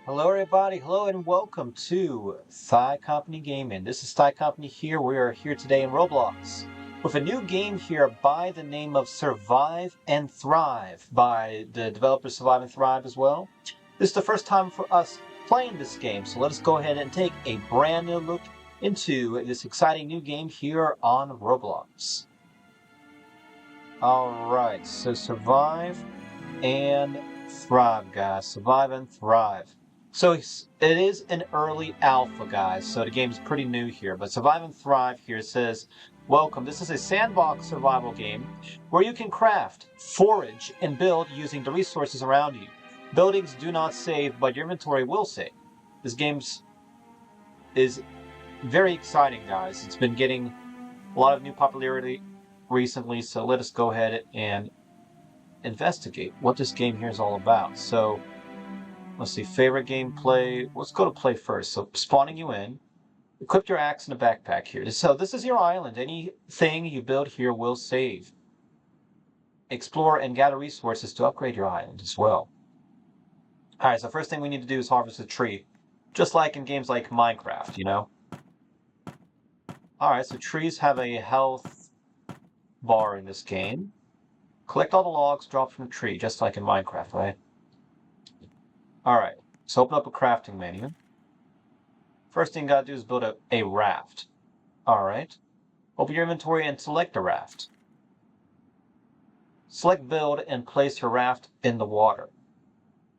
Hello everybody, hello and welcome to Thigh Company Gaming. This is Thigh Company here. We are here today in Roblox with a new game here by the name of Survive and Thrive by the developer Survive and Thrive as well. This is the first time for us playing this game, so let us go ahead and take a brand new look into this exciting new game here on Roblox. Alright, so Survive and Thrive, guys. Survive and Thrive. So it is an early alpha, guys, so the game's pretty new here. But Survive and Thrive here says, welcome. This is a sandbox survival game where you can craft, forage, and build using the resources around you. Buildings do not save, but your inventory will save. This game is very exciting, guys. It's been getting a lot of new popularity recently, so let us go ahead and investigate what this game here is all about. So let's see, favorite gameplay. Let's go to play first. So spawning you in, equip your axe and a backpack here. So this is your island. Anything you build here will save. Explore and gather resources to upgrade your island as well. Alright, so first thing we need to do is harvest a tree. Just like in games like Minecraft, you know? Alright, so trees have a health bar in this game. Collect all the logs dropped from the tree, just like in Minecraft, right? Alright, so open up a crafting menu. First thing you gotta do is build a raft. Alright. Open your inventory and select a raft. Select build and place your raft in the water.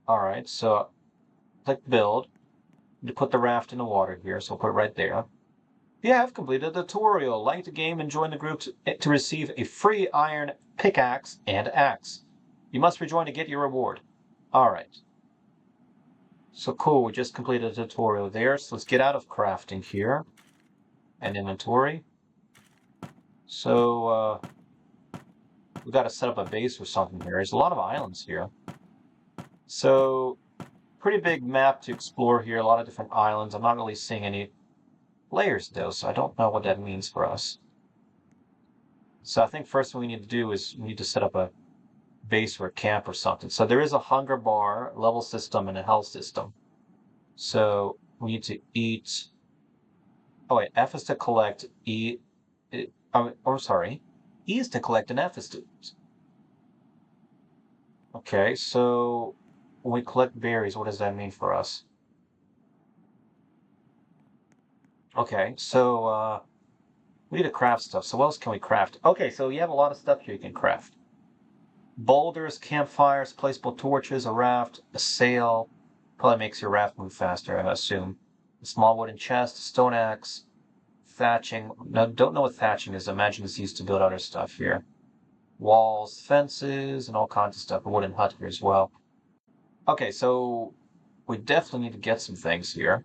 Alright, so click build. You put the raft in the water here, so put it right there. You have completed the tutorial. Like the game and join the group to receive a free iron pickaxe and axe. You must rejoin to get your reward. Alright. So cool, we just completed the tutorial there, so let's get out of crafting here. And inventory. So, we gotta set up a base or something here. There's a lot of islands here. So, pretty big map to explore here, a lot of different islands. I'm not really seeing any layers though, so I don't know what that means for us. So I think first thing we need to do is we need to set up a base or a camp or something. So there is a hunger bar, level system, and a health system. So we need to eat. Oh wait, F is to collect, E. Sorry. E is to collect and F is to. Okay, so when we collect berries, what does that mean for us? Okay, so we need to craft stuff. So what else can we craft? Okay, so you have a lot of stuff here you can craft. Boulders, campfires, placeable torches, a raft, a sail. Probably makes your raft move faster, I assume. A small wooden chest, a stone axe, thatching. No, don't know what thatching is. I imagine it's used to build other stuff here. Walls, fences, and all kinds of stuff. A wooden hut here as well. Okay, so we definitely need to get some things here.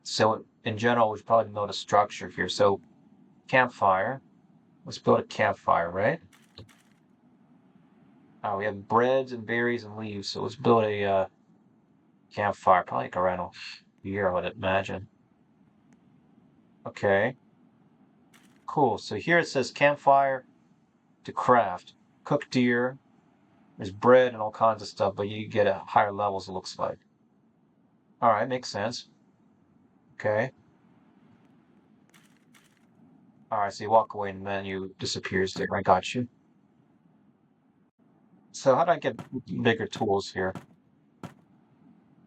So in general, we should probably build a structure here. So campfire. Let's build a campfire, right? We have breads and berries and leaves, so let's build a campfire. Probably like around a year, I would imagine. Okay. Cool. So here it says campfire to craft. Cooked deer. There's bread and all kinds of stuff, but you get at higher levels, it looks like. Alright, makes sense. Okay. Alright, so you walk away and the menu disappears there. I got you. So how do I get bigger tools here?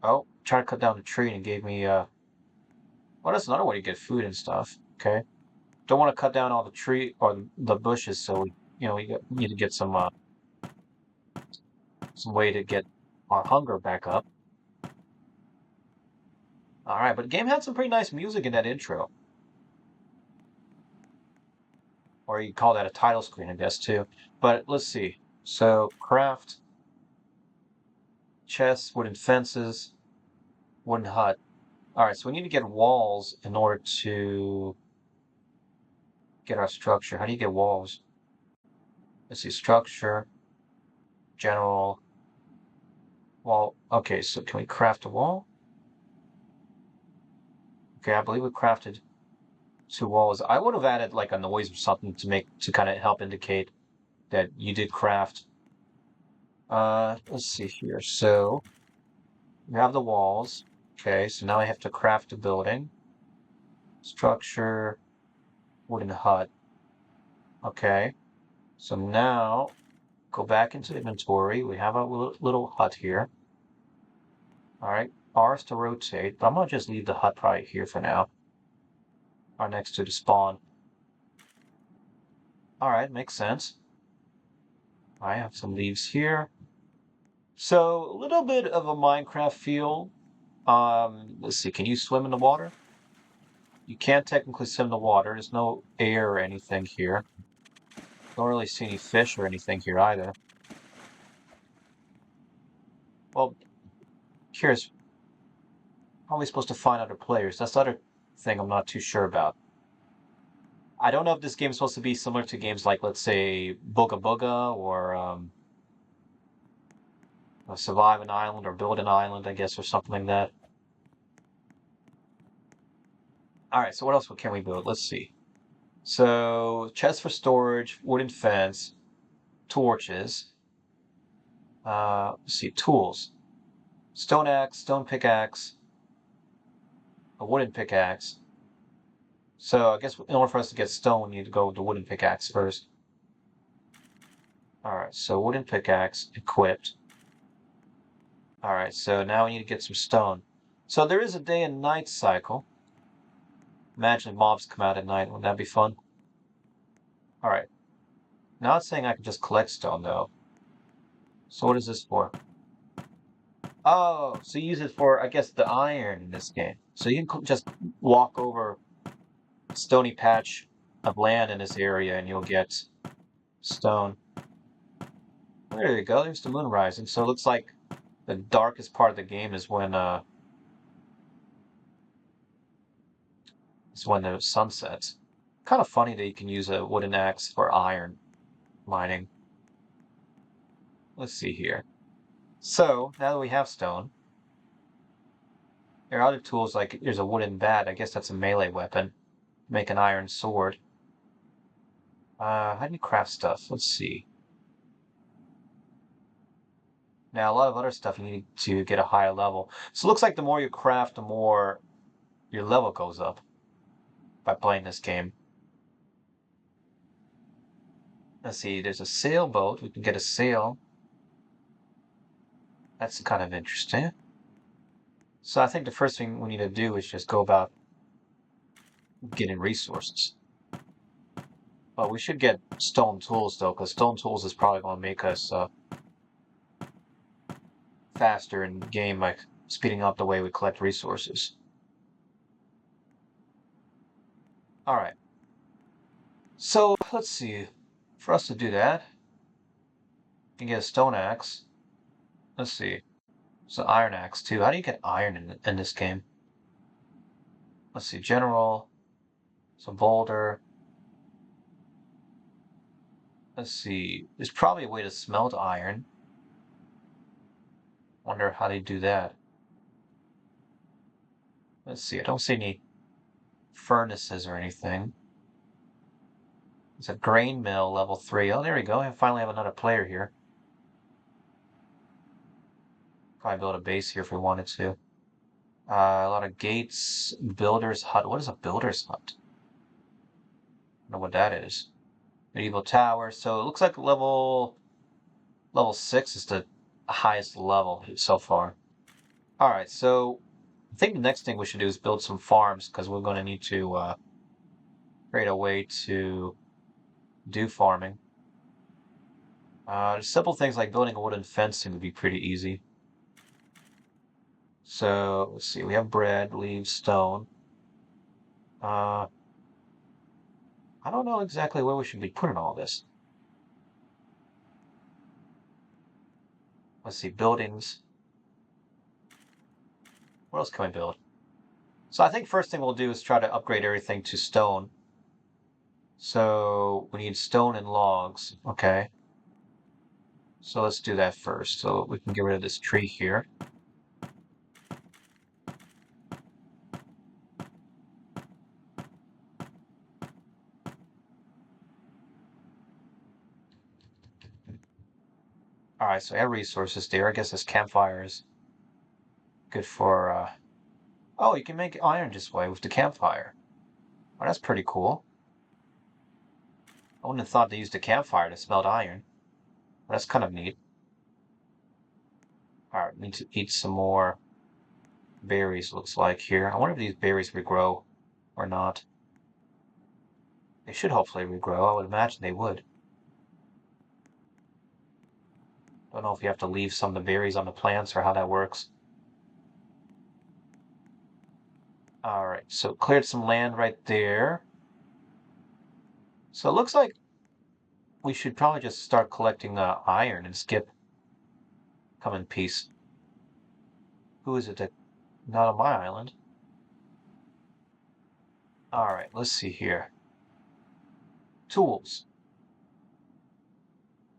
Oh, try to cut down the tree and it gave me, well, that's another way to get food and stuff. Okay. Don't want to cut down all the tree or the bushes, so we, we need to get some way to get our hunger back up. Alright, but the game had some pretty nice music in that intro. Or you call that a title screen, I guess, too. But let's see. So, craft, chests, wooden fences, wooden hut. Alright, so we need to get walls in order to get our structure. How do you get walls? Let's see, structure, general, wall. Okay, so can we craft a wall? Okay, I believe we crafted 2 walls. I would have added like a noise or something to kind of help indicate that you did craft. Let's see here. So we have the walls. Okay, so now I have to craft a building. Structure, wooden hut. Okay, so now go back into inventory. We have a little hut here. All right, R is to rotate, but I'm gonna just leave the hut right here for now. Right next to the spawn. All right, makes sense. I have some leaves here. So a little bit of a Minecraft feel. Let's see, can you swim in the water? You can't technically swim in the water. There's no air or anything here. Don't really see any fish or anything here either. Well, curious, how are we supposed to find other players? That's the other thing I'm not too sure about. I don't know if this game is supposed to be similar to games like, let's say, Booga Booga or Survive an Island or Build an Island, I guess, or something like that. All right, so what else can we build? Let's see. So, chest for storage, wooden fence, torches. Let's see, tools. Stone axe, stone pickaxe, a wooden pickaxe. So I guess in order for us to get stone, we need to go with the wooden pickaxe first. Alright, so wooden pickaxe equipped. Alright, so now we need to get some stone. So there is a day and night cycle. Imagine if mobs come out at night. Wouldn't that be fun? Alright. Now it's saying I can just collect stone, though. So what is this for? Oh, so you use it for, I guess, the iron in this game. So you can just walk over a stony patch of land in this area and you'll get stone. There you go, there's the moon rising. So it looks like the darkest part of the game is when the sun sets. Kind of funny that you can use a wooden axe for iron mining. Let's see here. So now that we have stone, there are other tools like there's a wooden bat. I guess that's a melee weapon. Make an iron sword. How do you craft stuff? Let's see. Now a lot of other stuff you need to get a higher level. So it looks like the more you craft, the more your level goes up by playing this game. Let's see, there's a sailboat. We can get a sail. That's kind of interesting. So I think the first thing we need to do is just go about getting resources. But we should get stone tools, though, because stone tools is probably going to make us faster in game, like speeding up the way we collect resources. Alright. So, let's see. For us to do that, we can get a stone axe. Let's see. It's an iron axe, too. How do you get iron in this game? Let's see. General. Some boulder. Let's see. There's probably a way to smelt iron. Wonder how they do that. Let's see. I don't see any furnaces or anything. It's a grain mill, level 3. Oh, there we go. I finally have another player here. Probably build a base here if we wanted to. A lot of gates. Builder's hut. What is a builder's hut? I don't know what that is. Medieval tower. So it looks like level 6 is the highest level so far. Alright, so I think the next thing we should do is build some farms because we're going to need to create a way to do farming. Simple things like building a wooden fence seem to be pretty easy. So, let's see, we have bread, leaves, stone. I don't know exactly where we should be putting all this. Let's see, buildings. What else can we build? So I think first thing we'll do is try to upgrade everything to stone. So we need stone and logs, okay. So let's do that first. So we can get rid of this tree here. Alright, so I have resources there. I guess there's campfires. Good for, oh, you can make iron this way with the campfire. Oh, that's pretty cool. I wouldn't have thought they used a campfire to smelt iron. That's kind of neat. Alright, need to eat some more berries, looks like, here. I wonder if these berries regrow or not. They should hopefully regrow. I would imagine they would. Don't know if you have to leave some of the berries on the plants or how that works. Alright, so cleared some land right there. So it looks like we should probably just start collecting iron and skip come in peace. Who is it that... Not on my island. Alright, let's see here. Tools.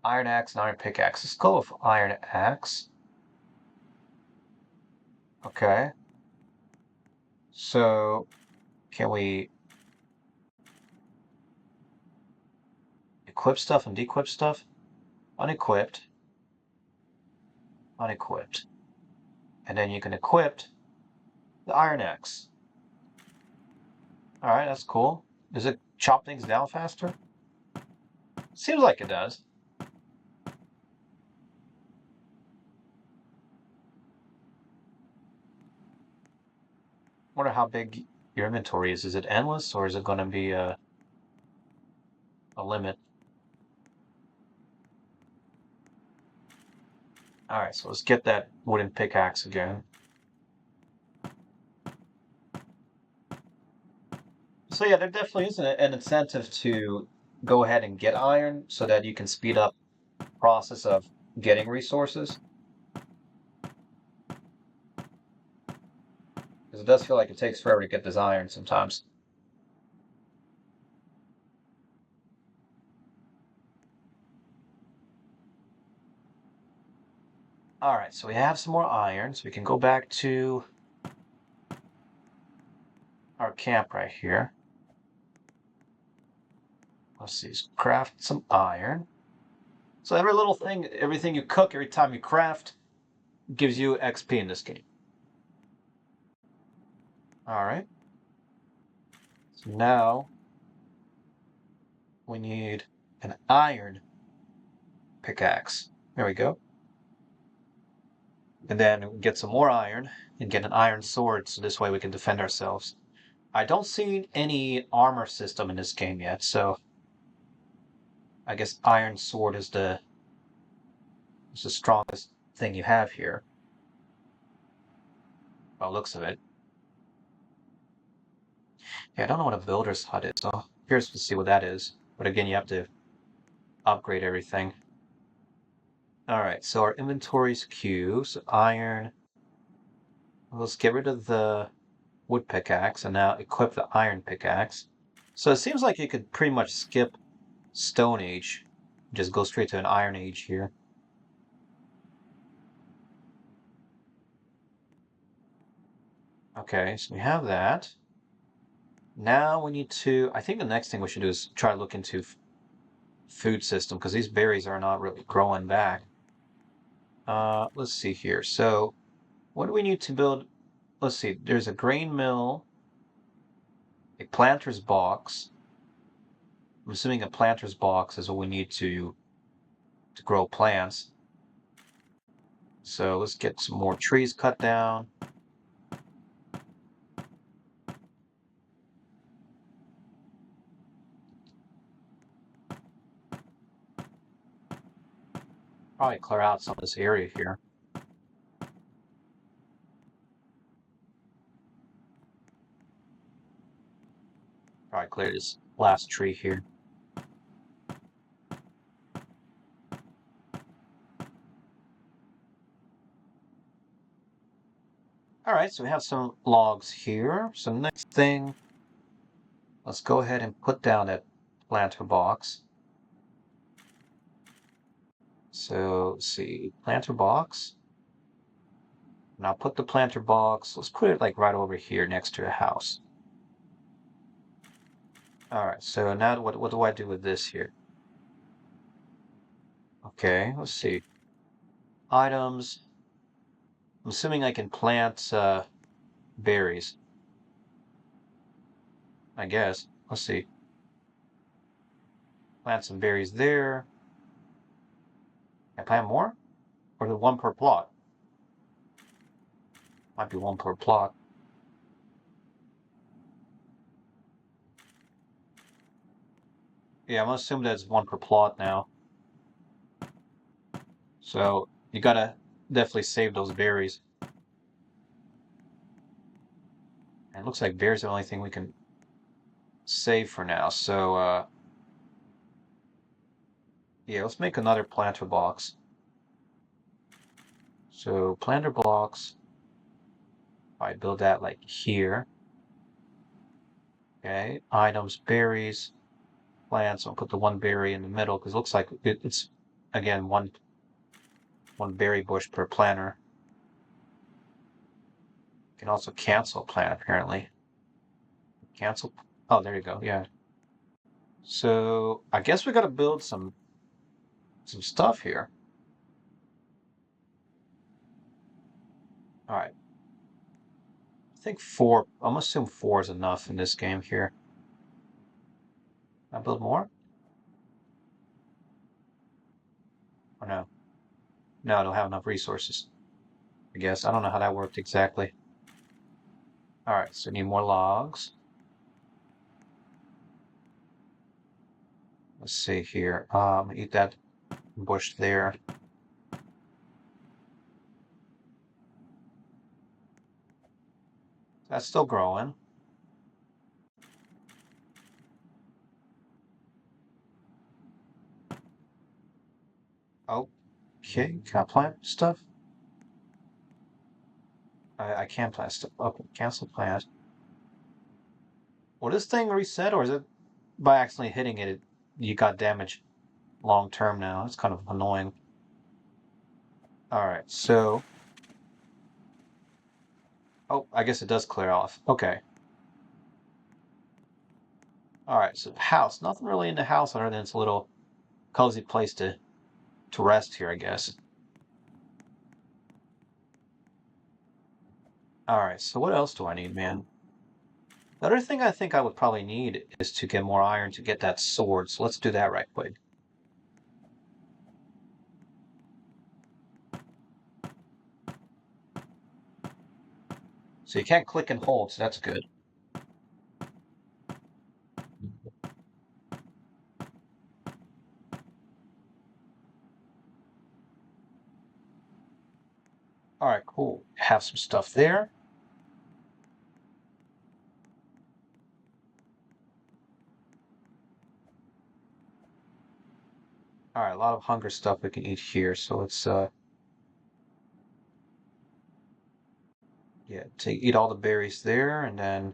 Iron axe and iron pickaxe. Let's go with iron axe. Okay. So, can we equip stuff and dequip stuff? Unequipped. Unequipped. And then you can equip the iron axe. Alright, that's cool. Does it chop things down faster? Seems like it does. Wonder how big your inventory is. Is it endless or is it going to be a limit? Alright, so let's get that wooden pickaxe again. So yeah, there definitely is an incentive to go ahead and get iron so that you can speed up the process of getting resources. Because it does feel like it takes forever to get this iron sometimes. Alright, so we have some more iron, so we can go back to our camp right here. Let's see, let's craft some iron. So every little thing, everything you cook, every time you craft, gives you XP in this game. Alright. So now we need an iron pickaxe. There we go. And then get some more iron and get an iron sword so this way we can defend ourselves. I don't see any armor system in this game yet, so I guess iron sword is the strongest thing you have here. By the looks of it. Yeah, I don't know what a builder's hut is, so here's to see what that is. But again, you have to upgrade everything. Alright, so our inventory's Q, so iron. Let's get rid of the wood pickaxe and now equip the iron pickaxe. So it seems like you could pretty much skip Stone Age. Just go straight to an Iron Age here. Okay, so we have that. Now we need to... I think the next thing we should do is try to look into food system, because these berries are not really growing back. Let's see here. So, what do we need to build? Let's see. There's a grain mill, a planter's box. I'm assuming a planter's box is what we need to grow plants. So let's get some more trees cut down. Probably clear out some of this area here. Probably clear this last tree here. Alright, so we have some logs here. So next thing, let's go ahead and put down that planter box. So let's see, planter box. Now put the planter box, let's put it like right over here next to a house. Alright, so now what do I do with this here? Okay, let's see. Items. I'm assuming I can plant berries. I guess. Let's see. Plant some berries there. Can I plant more? Or is it one per plot? Might be one per plot. Yeah, I'm gonna assume that's one per plot now. So you gotta definitely save those berries. And it looks like berries are the only thing we can save for now. So yeah, let's make another planter box. So planter blocks. I build that like here. Okay, items, berries, plants. I'll put the one berry in the middle because it looks like it's again one berry bush per planter. You can also cancel a plant apparently. Cancel. Oh, there you go. Yeah. So I guess we got to build some stuff here. All right. I think four. I'm gonna assume four is enough in this game here. I build more? Or no? No, I don't have enough resources. I guess I don't know how that worked exactly. All right. So need more logs. Let's see here. Eat that bush there. That's still growing. Oh, okay. Can I plant stuff? I can't plant stuff. Okay, cancel plant. Will this thing reset, or is it by accidentally hitting it, you got damage long term now? It's kind of annoying. All right, so oh, I guess it does clear off. Okay. All right, so house. Nothing really in the house other than it's a little cozy place to rest here, I guess. All right, so what else do I need, man? The other thing I think I would probably need is to get more iron to get that sword. So let's do that right quick. So you can't click and hold, so that's good. All right, cool. Have some stuff there. All right, a lot of hunger stuff we can eat here. So let's yeah, eat all the berries there, and then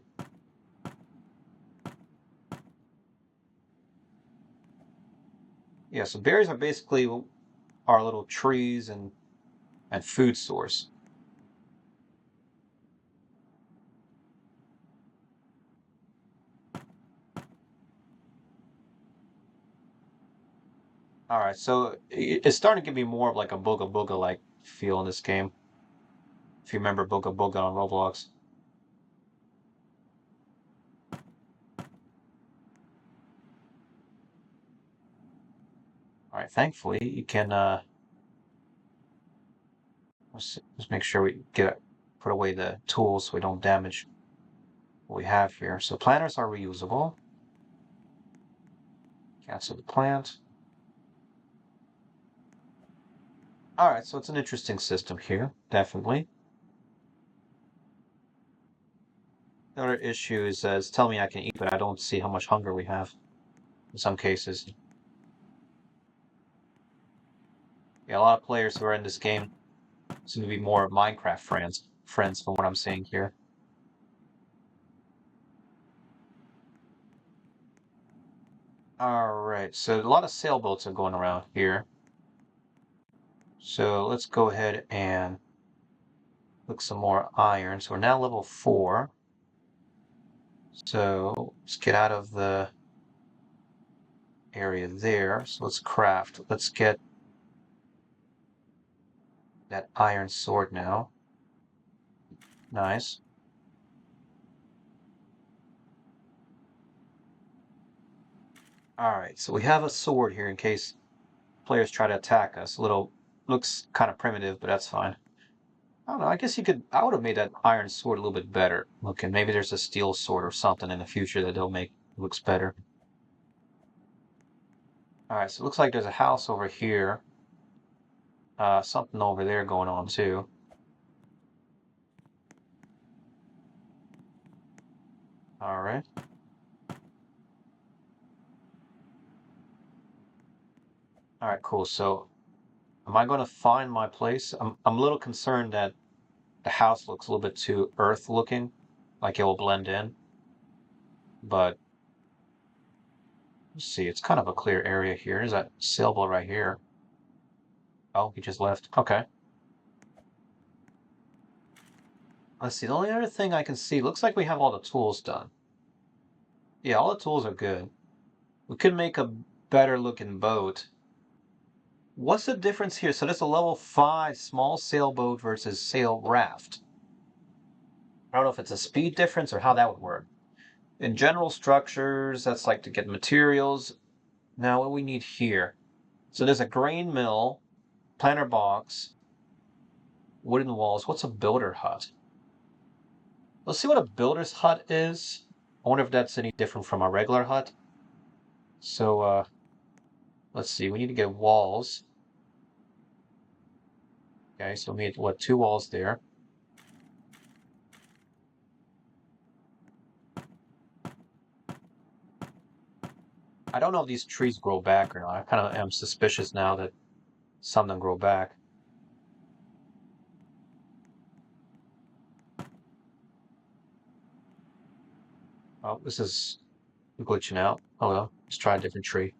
yeah. So berries are basically our little trees and food source. All right, so it's starting to give me more of like a Booga Booga like feel in this game. If you remember Booga Booga on Roblox. All right, thankfully you can let's make sure we put away the tools so we don't damage what we have here. So planters are reusable. Cancel the plant. All right, so it's an interesting system here, definitely. The other issue is it's telling me I can eat, but I don't see how much hunger we have in some cases. Yeah, a lot of players who are in this game seem to be more Minecraft friends from what I'm seeing here. All right, so a lot of sailboats are going around here. So let's go ahead and look some more iron. So we're now level 4. So let's get out of the area there. So let's craft. Let's get that iron sword now. Nice. Alright, so we have a sword here in case players try to attack us. Looks kind of primitive, but that's fine. I don't know, I guess I would have made that iron sword a little bit better looking. Maybe there's a steel sword or something in the future that they'll make looks better. Alright, so it looks like there's a house over here. Something over there going on too. Alright. Alright, cool. So, am I going to find my place? I'm a little concerned that the house looks a little bit too earth looking, like it will blend in. But, let's see, it's kind of a clear area here. There's that sailboat right here. Oh, he just left. Okay. Let's see, the only other thing I can see, looks like we have all the tools done. Yeah, all the tools are good. We could make a better looking boat. What's the difference here? So there's a level 5 small sailboat versus sail raft. I don't know if it's a speed difference or how that would work. In general structures, that's like to get materials. Now what we need here. So there's a grain mill, planter box, wooden walls. What's a builder hut? Let's see what a builder's hut is. I wonder if that's any different from a regular hut. So let's see, we need to get walls. Okay, so we need, what, 2 walls there. I don't know if these trees grow back or not. I kind of am suspicious now that some of them grow back. Oh, this is glitching out. Oh well, let's try a different tree.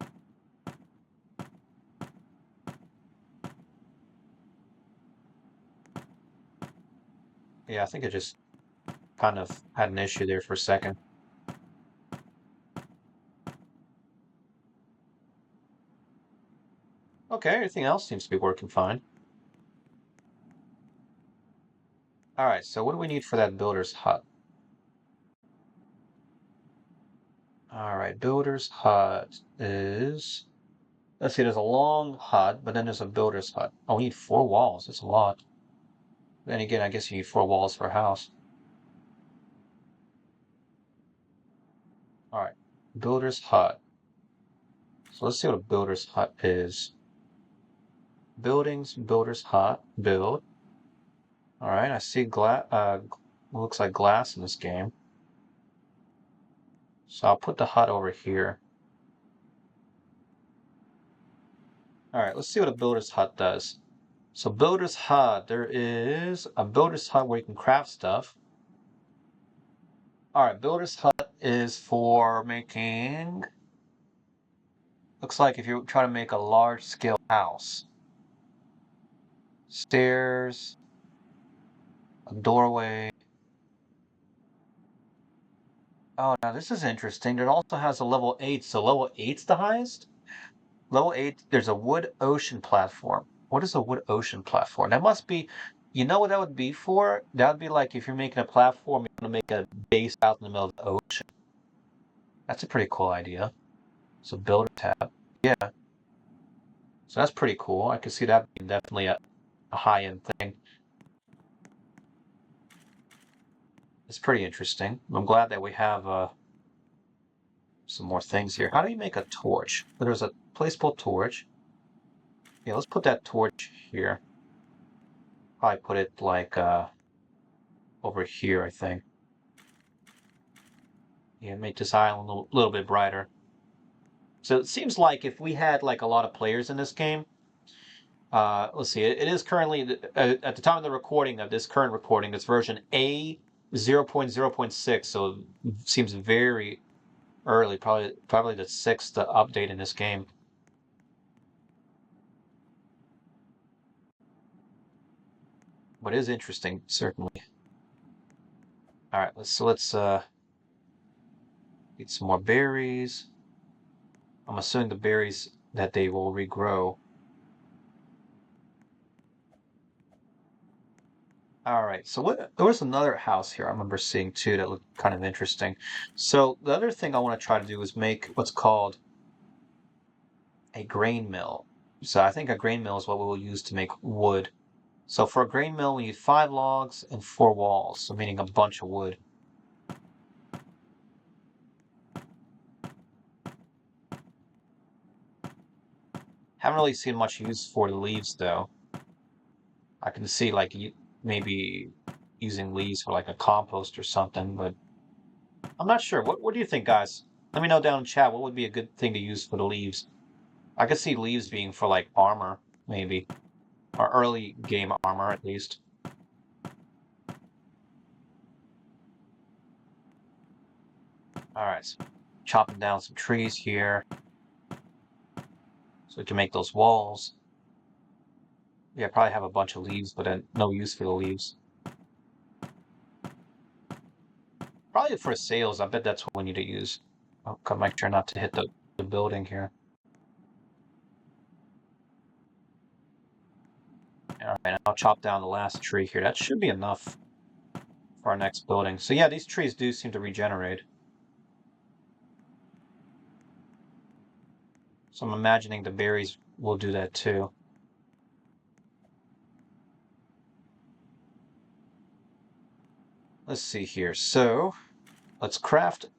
Yeah, I think I just kind of had an issue there for a second. Okay, everything else seems to be working fine. Alright, so what do we need for that builder's hut? Alright, builder's hut is... Let's see, there's a long hut, but then there's a builder's hut. Oh, we need 4 walls. That's a lot. Then again, I guess you need 4 walls for a house. Alright, builder's hut. So let's see what a builder's hut is. Buildings, builder's hut, build. Alright, I see looks like glass in this game. So I'll put the hut over here. Alright, let's see what a builder's hut does. So builder's hut, there is a builder's hut where you can craft stuff. Alright, builder's hut is for making... Looks like if you're trying to make a large scale house. Stairs, a doorway. Oh, now this is interesting. It also has a level 8, so level 8's the highest? Level 8, there's a wood ocean platform. What is a wood ocean platform? That must be, you know what that would be for? That would be like if you're making a platform, you want to make a base out in the middle of the ocean. That's a pretty cool idea. So builder tab. Yeah. So that's pretty cool. I can see that being definitely a high-end thing. It's pretty interesting. I'm glad that we have some more things here. How do you make a torch? There's a placeable torch. Yeah, let's put that torch here. Probably put it like over here, I think. Yeah, make this island a little bit brighter. So it seems like if we had like a lot of players in this game, let's see, it is currently at the time of the recording of this current recording, it's version A 0.0.6, so it seems very early, probably the 6th update in this game. But it is interesting, certainly. All right, let's get some more berries. I'm assuming the berries that they will regrow. All right, so there was another house here I remember seeing too that looked kind of interesting. So the other thing I want to try to do is make what's called a grain mill. So I think a grain mill is what we will use to make wood. So for a grain mill, we need 5 logs and 4 walls, so meaning a bunch of wood. Haven't really seen much use for the leaves though. I can see like maybe using leaves for like a compost or something, but I'm not sure. What do you think, guys? Let me know down in chat what would be a good thing to use for the leaves. I could see leaves being for like armor, maybe. Or early game armor at least. Alright, so chopping down some trees here. So we can make those walls. Yeah, probably have a bunch of leaves, but then no use for the leaves. Probably for sails, I bet that's what we need to use. Oh, gotta make sure not to hit the building here. Alright, I'll chop down the last tree here. That should be enough for our next building. So yeah, these trees do seem to regenerate. So I'm imagining the berries will do that too. Let's see here. So let's craft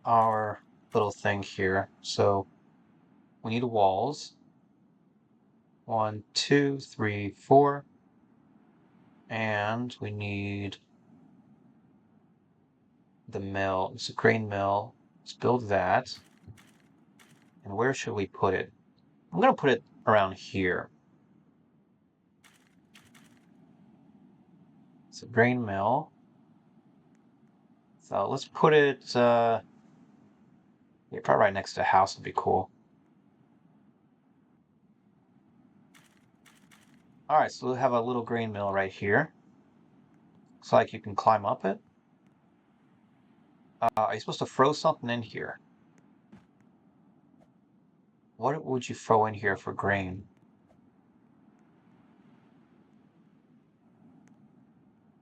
our little thing here. So we need walls. 1, 2, 3, 4. And we need the mill. It's a grain mill. Let's build that. And where should we put it? I'm going to put it around here. It's a grain mill. So let's put it, yeah, probably right next to a house would be cool. All right, so we'll have a little grain mill right here. Looks like you can climb up it. Are you supposed to throw something in here? What would you throw in here for grain?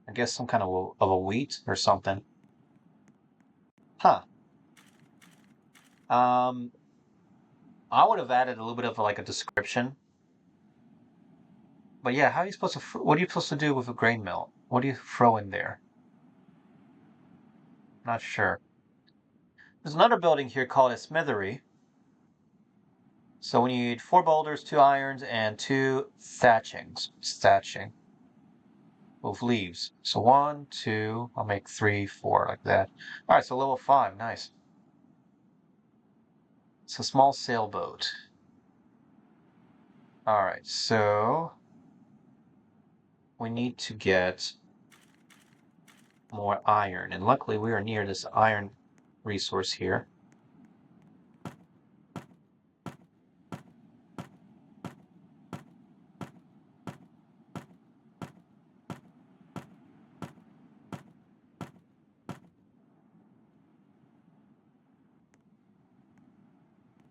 I guess some kind of a wheat or something. Huh. Um, I would have added a little bit of like a description. But yeah, how are you supposed to, what are you supposed to do with a grain mill? What do you throw in there? Not sure. There's another building here called a smithery. So we need 4 boulders, 2 irons, and 2 thatching with leaves. So 1, 2, I'll make 3, 4 like that. All right, so level 5, nice. It's a small sailboat. All right, so we need to get more iron, and luckily we are near this iron resource here.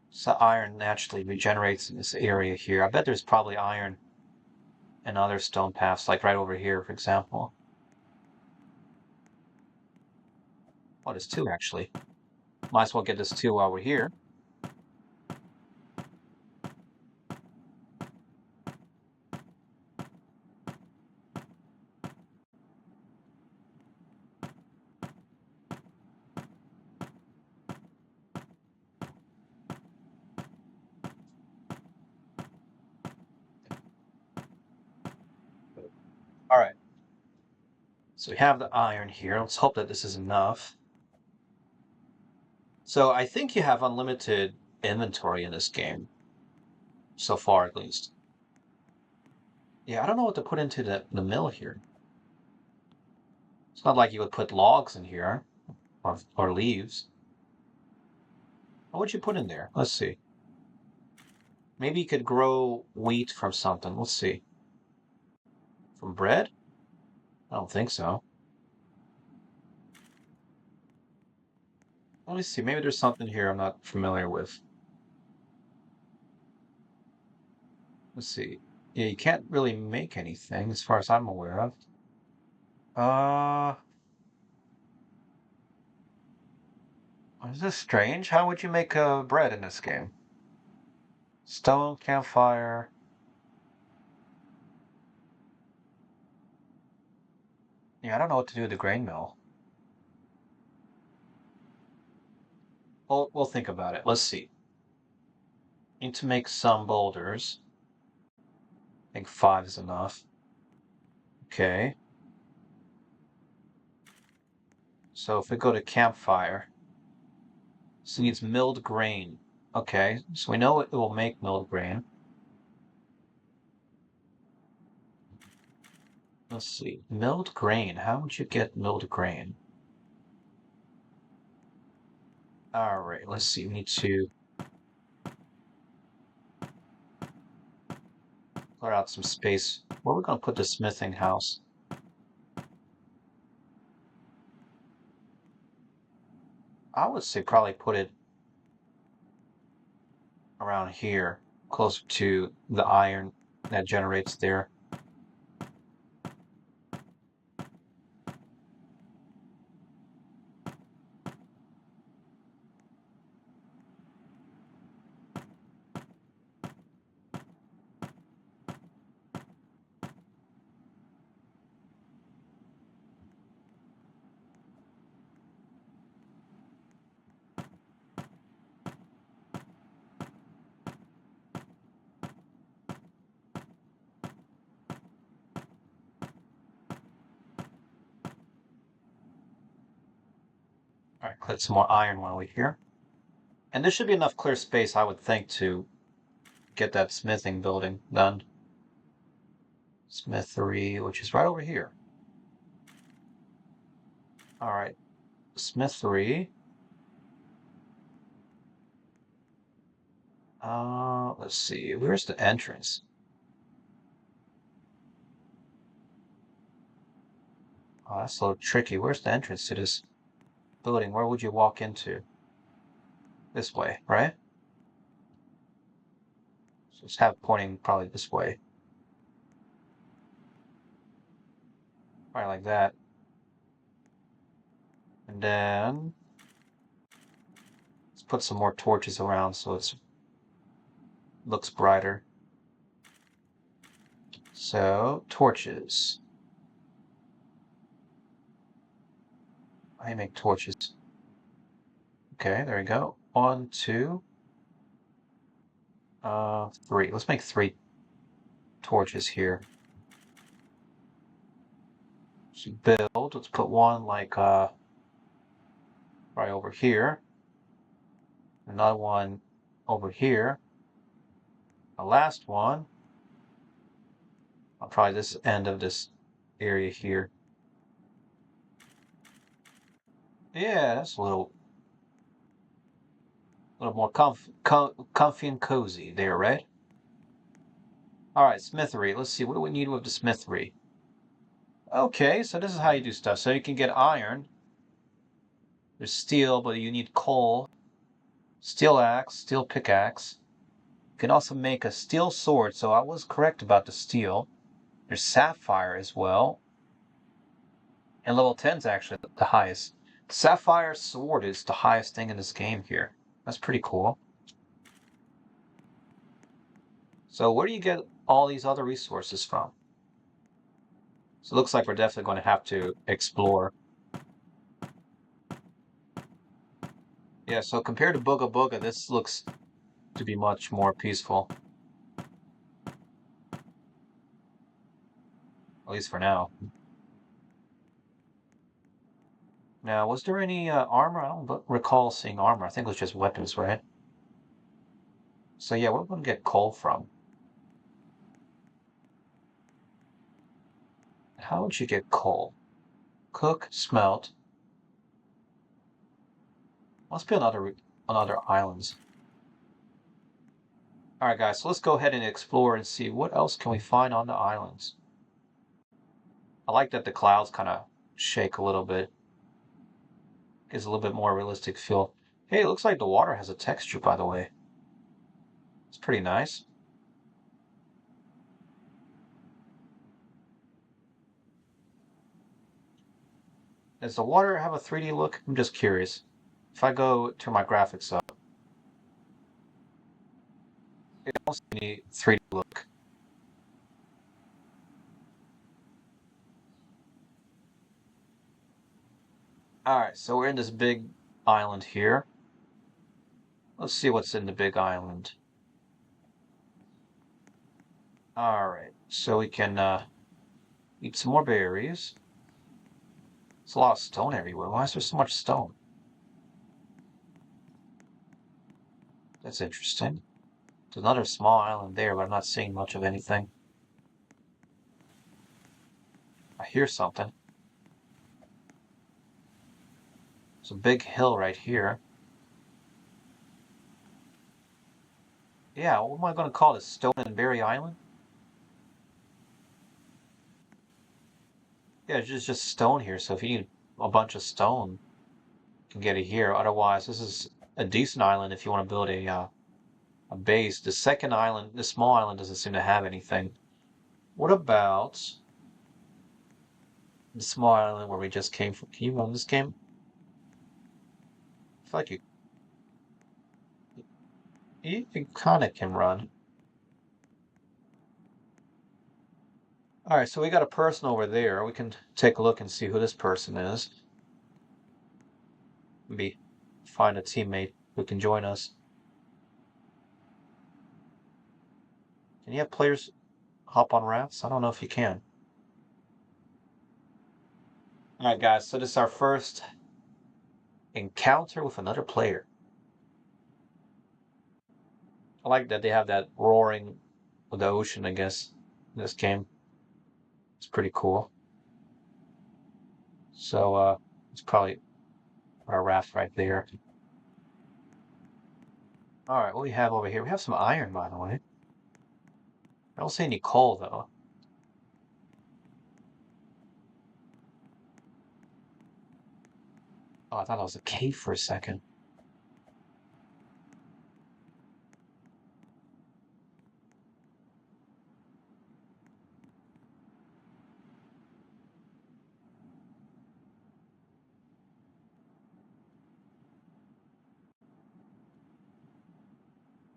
So iron naturally regenerates in this area here. I bet there's probably iron in other stone paths, like right over here, for example. Oh, there's 2 actually. Might as well get this 2 while we're here. All right. So we have the iron here. Let's hope that this is enough. So I think you have unlimited inventory in this game. So far, at least. Yeah, I don't know what to put into the mill here. It's not like you would put logs in here or leaves. What would you put in there? Let's see. Maybe you could grow wheat from something. Let's see. From bread? I don't think so. Let me see. Maybe there's something here I'm not familiar with. Let's see. Yeah, you can't really make anything as far as I'm aware of. Is this strange? How would you make bread in this game? Stone, campfire. Yeah, I don't know what to do with the grain mill. We'll think about it. Let's see. Need to make some boulders. I think 5 is enough. Okay. So if we go to campfire, this needs milled grain. Okay, so we know it will make milled grain. Let's see. Milled grain. How would you get milled grain? All right, let's see. We need to clear out some space. Where are we going to put the smithing house? I would say probably put it around here, closer to the iron that generates there. All right, collect some more iron while we're here. And there should be enough clear space, I would think, to get that smithing building done. Smithery, which is right over here. All right, smithery. Let's see. Where's the entrance? Oh, that's a little tricky. Where's the entrance to this building? Where would you walk into? This way, right? So let's have it pointing probably this way. Probably like that. And then let's put some more torches around so it looks brighter. So, torches. I make torches. Okay, there we go. 1, 2, 3. Let's make 3 torches here. So build. Let's put one like right over here. Another one over here. The last one. I'll probably this end of this area here. Yeah, that's a little more comfy and cozy there, right? All right, smithery. Let's see. What do we need with the smithery? Okay, so this is how you do stuff. So you can get iron. There's steel, but you need coal. Steel axe, steel pickaxe. You can also make a steel sword, so I was correct about the steel. There's sapphire as well. And level 10 is actually the highest. Sapphire sword is the highest thing in this game here. That's pretty cool. So where do you get all these other resources from? So it looks like we're definitely going to have to explore. Yeah, so compared to Booga Booga, this looks to be much more peaceful. At least for now. Now, was there any armor? I don't recall seeing armor. I think it was just weapons, right? So yeah, where are we going to get coal from? How would you get coal? Cook, smelt. Must be on other islands. All right, guys. So let's go ahead and explore and see what else can we find on the islands. I like that the clouds kind of shake a little bit. Gives a little bit more realistic feel. Hey, it looks like the water has a texture, by the way. It's pretty nice. Does the water have a 3D look? I'm just curious. If I go turn my graphics up, it don't see any 3D look. Alright, so we're in this big island here. Let's see what's in the big island. Alright, so we can eat some more berries. There's a lot of stone everywhere. Why is there so much stone? That's interesting. There's another small island there, but I'm not seeing much of anything. I hear something. There's a big hill right here. Yeah, what am I going to call this? Stone and Berry Island? Yeah, it's just stone here, so if you need a bunch of stone, you can get it here. Otherwise, this is a decent island if you want to build a base. The second island, the small island, doesn't seem to have anything. What about the small island where we just came from? Can you run this game? I feel like you kind of can run. All right, so we got a person over there. We can take a look and see who this person is. Maybe find a teammate who can join us. Can you have players hop on rafts? I don't know if you can. All right, guys, so this is our first encounter with another player. I like that they have that roaring of the ocean, I guess, in this game. It's pretty cool. So, it's probably our raft right there. All right, what do we have over here? We have some iron, by the way. I don't see any coal, though. Oh, I thought it was a cave for a second.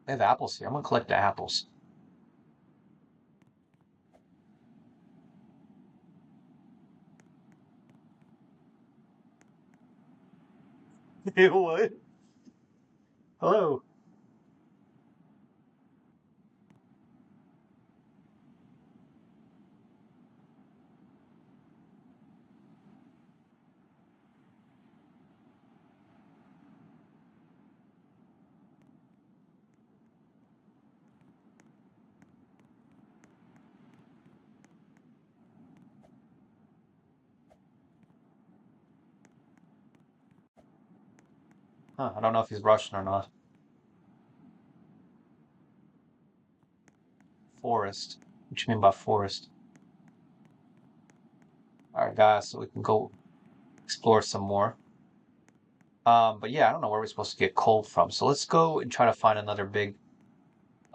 They have apples here. I'm gonna collect the apples. What? Hello. Huh, I don't know if he's Russian or not. Forest. What you mean by forest? Alright, guys, so we can go explore some more. But yeah, I don't know where we're supposed to get coal from. So let's go and try to find another big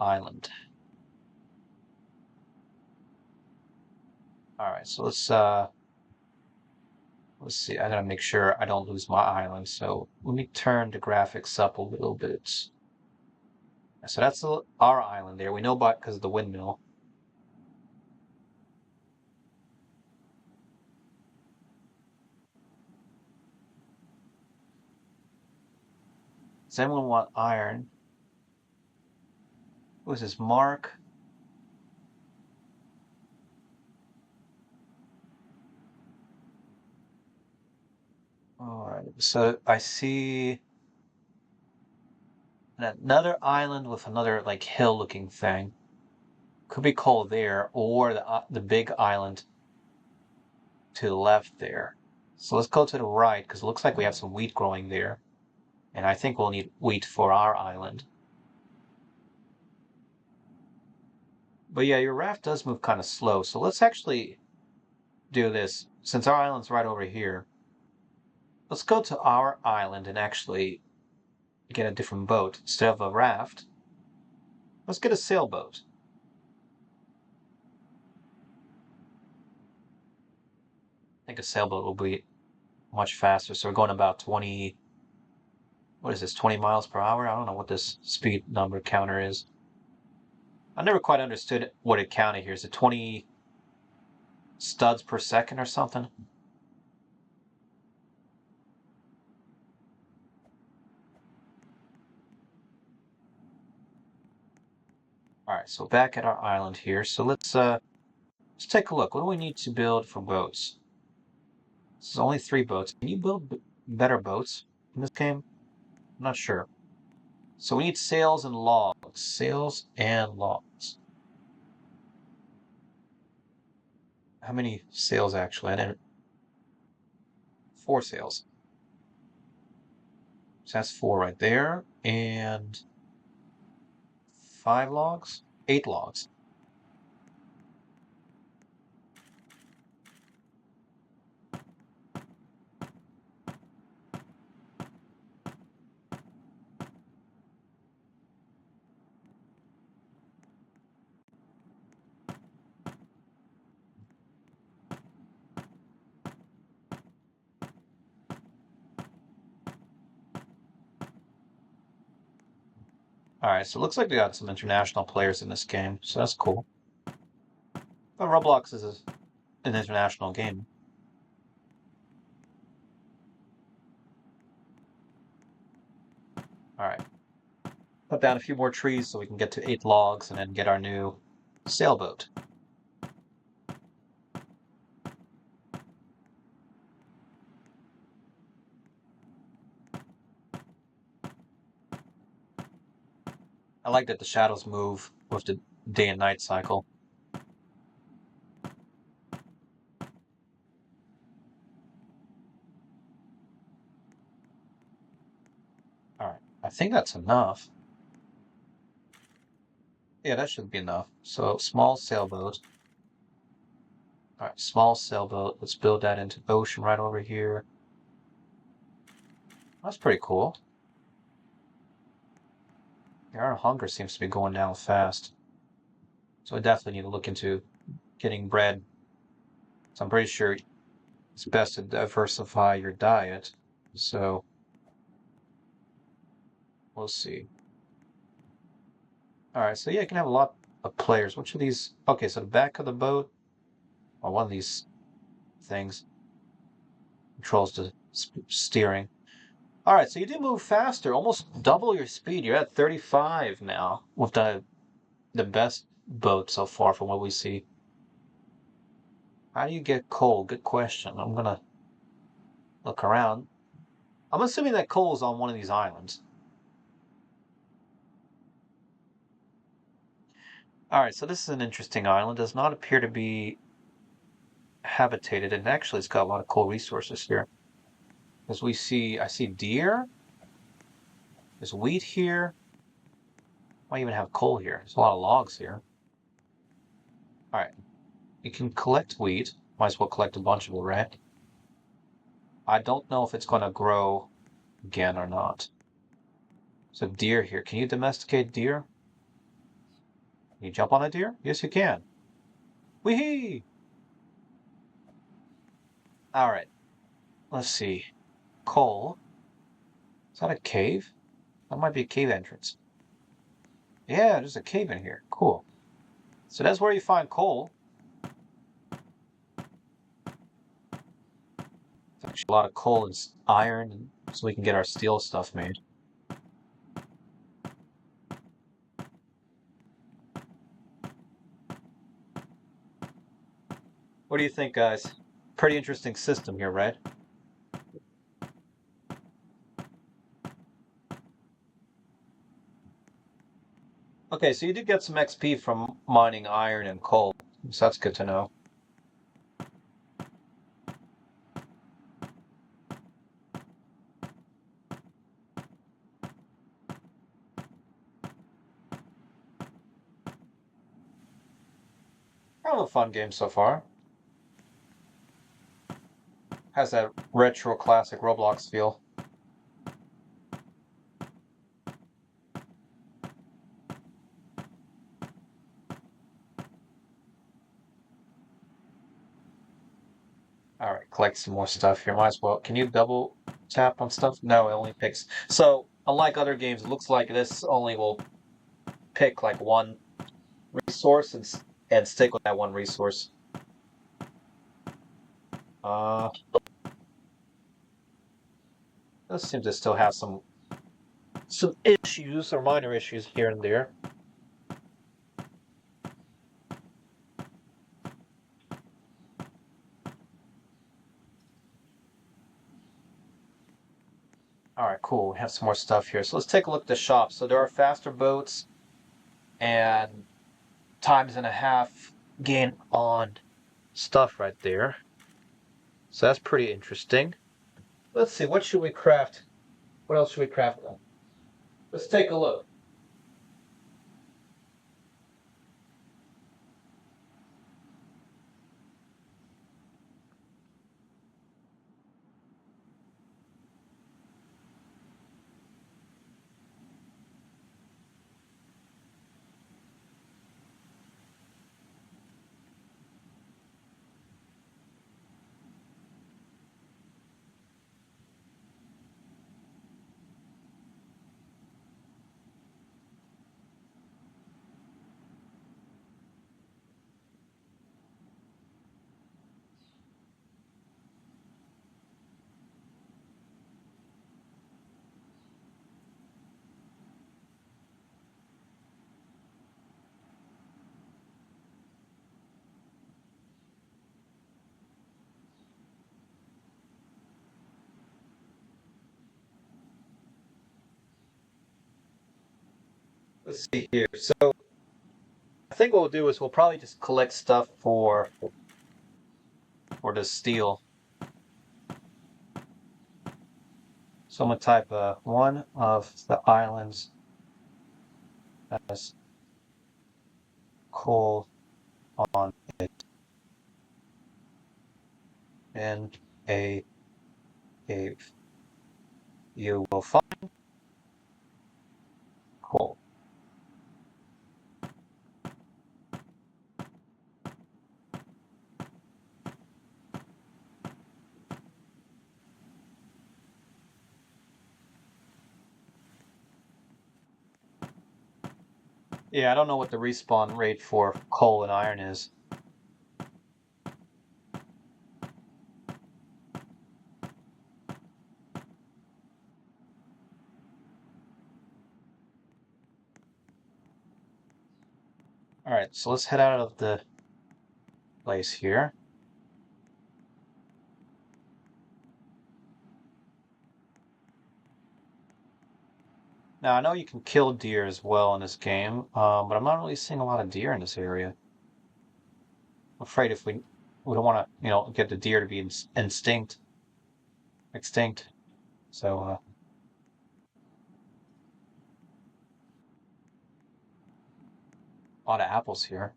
island. Alright, so let's see. I gotta make sure I don't lose my island. So let me turn the graphics up a little bit. So that's our island there. We know about because of the windmill. Does anyone want iron? Who is this? Mark? Alright, so I see another island with another like hill looking thing. Could be coal there, or the big island to the left there. So let's go to the right, because it looks like we have some wheat growing there. And I think we'll need wheat for our island. But yeah, your raft does move kind of slow, so let's actually do this. Since our island's right over here, let's go to our island and actually get a different boat. Instead of a raft, let's get a sailboat. I think a sailboat will be much faster. So we're going about 20, what is this, 20 miles per hour? I don't know what this speed number counter is. I never quite understood what it counted here. Is it 20 studs per second or something? All right, so back at our island here. So let's take a look. What do we need to build for boats? This is only 3 boats. Can you build better boats in this game? I'm not sure. So we need sails and logs. Sails and logs. How many sails actually? I didn't. 4 sails. So that's 4 right there. And 5 logs? 8 logs. Alright, so it looks like we got some international players in this game, so that's cool. But Roblox is an international game. Alright. Put down a few more trees so we can get to 8 logs and then get our new sailboat. I like that the shadows move with the day and night cycle. Alright, I think that's enough. Yeah, that should be enough. So, small sailboat. Alright, small sailboat. Let's build that into the ocean right over here. That's pretty cool. Yeah, our hunger seems to be going down fast. So I definitely need to look into getting bread. So I'm pretty sure it's best to diversify your diet. So we'll see. Alright, so yeah, you can have a lot of players. Which of these? Okay, so the back of the boat, or one of these things, controls the steering. Alright, so you do move faster, almost double your speed. You're at 35 now with the best boat so far from what we see. How do you get coal? Good question. I'm gonna look around. I'm assuming that coal is on one of these islands. Alright, so this is an interesting island. Does not appear to be habitated, and actually it's got a lot of coal resources here. As we see, I see deer. There's wheat here. Might even have coal here. There's a lot of logs here. Alright, you can collect wheat. Might as well collect a bunch of it, right? I don't know if it's going to grow again or not. So deer here. Can you domesticate deer? Can you jump on a deer? Yes, you can. Wee-hee! Alright, let's see. Coal. Is that a cave? That might be a cave entrance. Yeah, there's a cave in here. Cool. So that's where you find coal. There's actually a lot of coal and iron, so we can get our steel stuff made. What do you think, guys? Pretty interesting system here, right? Okay, so you did get some XP from mining iron and coal, so that's good to know. Kind of a fun game so far. Has that retro classic Roblox feel. All right, clay. collect some more stuff here. Might as well. Can you double tap on stuff? No, it only picks. So, unlike other games, it looks like this only will pick like one resource and stick with that one resource. This seems to still have some issues or minor issues here and there. Alright, cool. We have some more stuff here. So let's take a look at the shop. So there are faster boats and times.5 gain on stuff right there. So that's pretty interesting. Let's see, what should we craft? What else should we craft? Let's take a look. Let's see here. So I think what we'll do is we'll probably just collect stuff for the steel. So I'm gonna type one of the islands has coal on it in a cave. You will find coal. Yeah, I don't know what the respawn rate for coal and iron is. Alright, so let's head out of the place here. Now, I know you can kill deer as well in this game, but I'm not really seeing a lot of deer in this area. I'm afraid if we don't want to, get the deer to be extinct. So, a lot of apples here.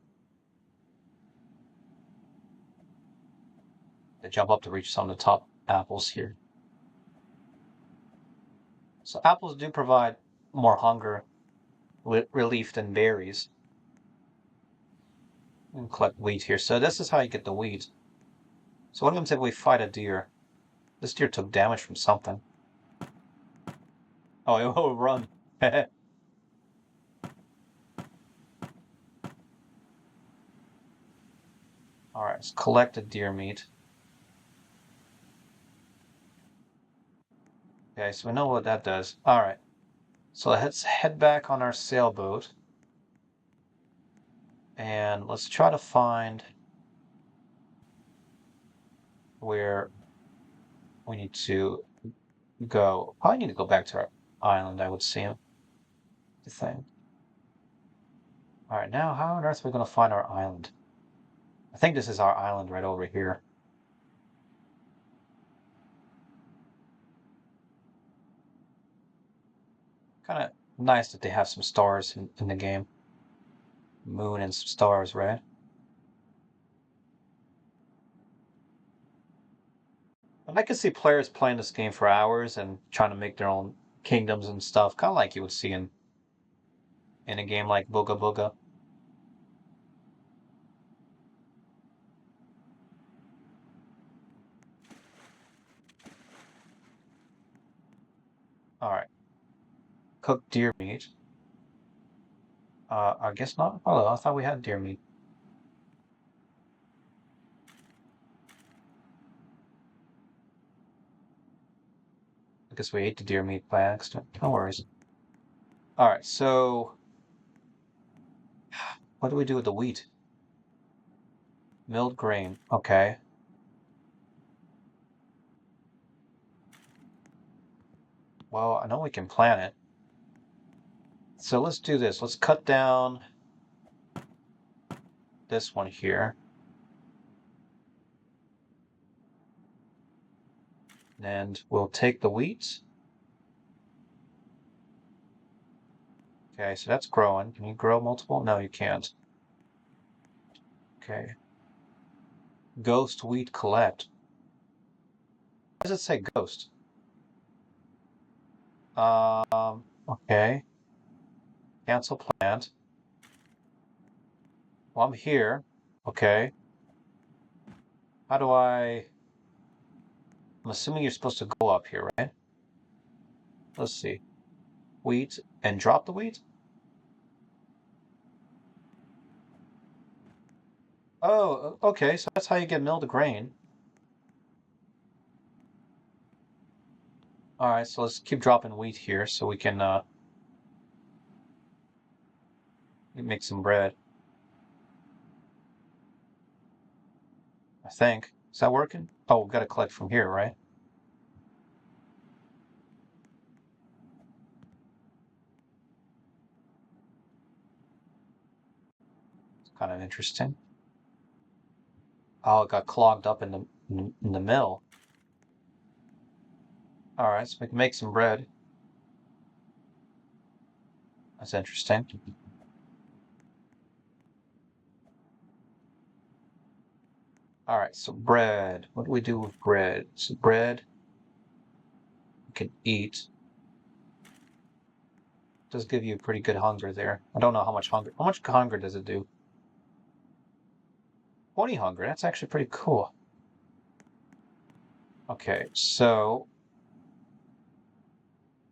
They jump up to reach some of the top apples here. So apples do provide more hunger relief than berries. And collect wheat here. So this is how you get the wheat. So what happens if we fight a deer? This deer took damage from something. Oh, it will run. Alright, let's collect the deer meat. Okay, so we know what that does. Alright. So let's head back on our sailboat. And let's try to find where we need to go. Probably need to go back to our island, I would seem. The thing. Alright, now how on earth are we going to find our island? I think this is our island right over here. Kind of nice that they have some stars in the game. Moon and some stars, right? And I can see players playing this game for hours and trying to make their own kingdoms and stuff, kind of like you would see in a game like Booga Booga. All right. Cooked deer meat. I guess not. Oh, I thought we had deer meat. I guess we ate the deer meat by accident. No worries. All right, so what do we do with the wheat? Milled grain. Okay. Well, I know we can plant it. So let's do this. Let's cut down this one here. And we'll take the wheat. Okay, so that's growing. Can you grow multiple? No, you can't. Okay. Ghost wheat collect. Why does it say ghost? Okay. Cancel plant. Well, I'm here. Okay. How do I... I'm assuming you're supposed to go up here, right? Let's see. Wheat and drop the wheat? Oh, okay, so that's how you get milled grain. Alright, so let's keep dropping wheat here so we can make some bread. I think. Is that working? Oh, we've got to collect from here, right? It's kind of interesting. Oh, it got clogged up in the mill. Alright, so we can make some bread. That's interesting. Alright, so bread. What do we do with bread? So bread we can eat. Does give you pretty good hunger there. I don't know how much hunger. How much hunger does it do? 20 hunger. That's actually pretty cool. Okay, so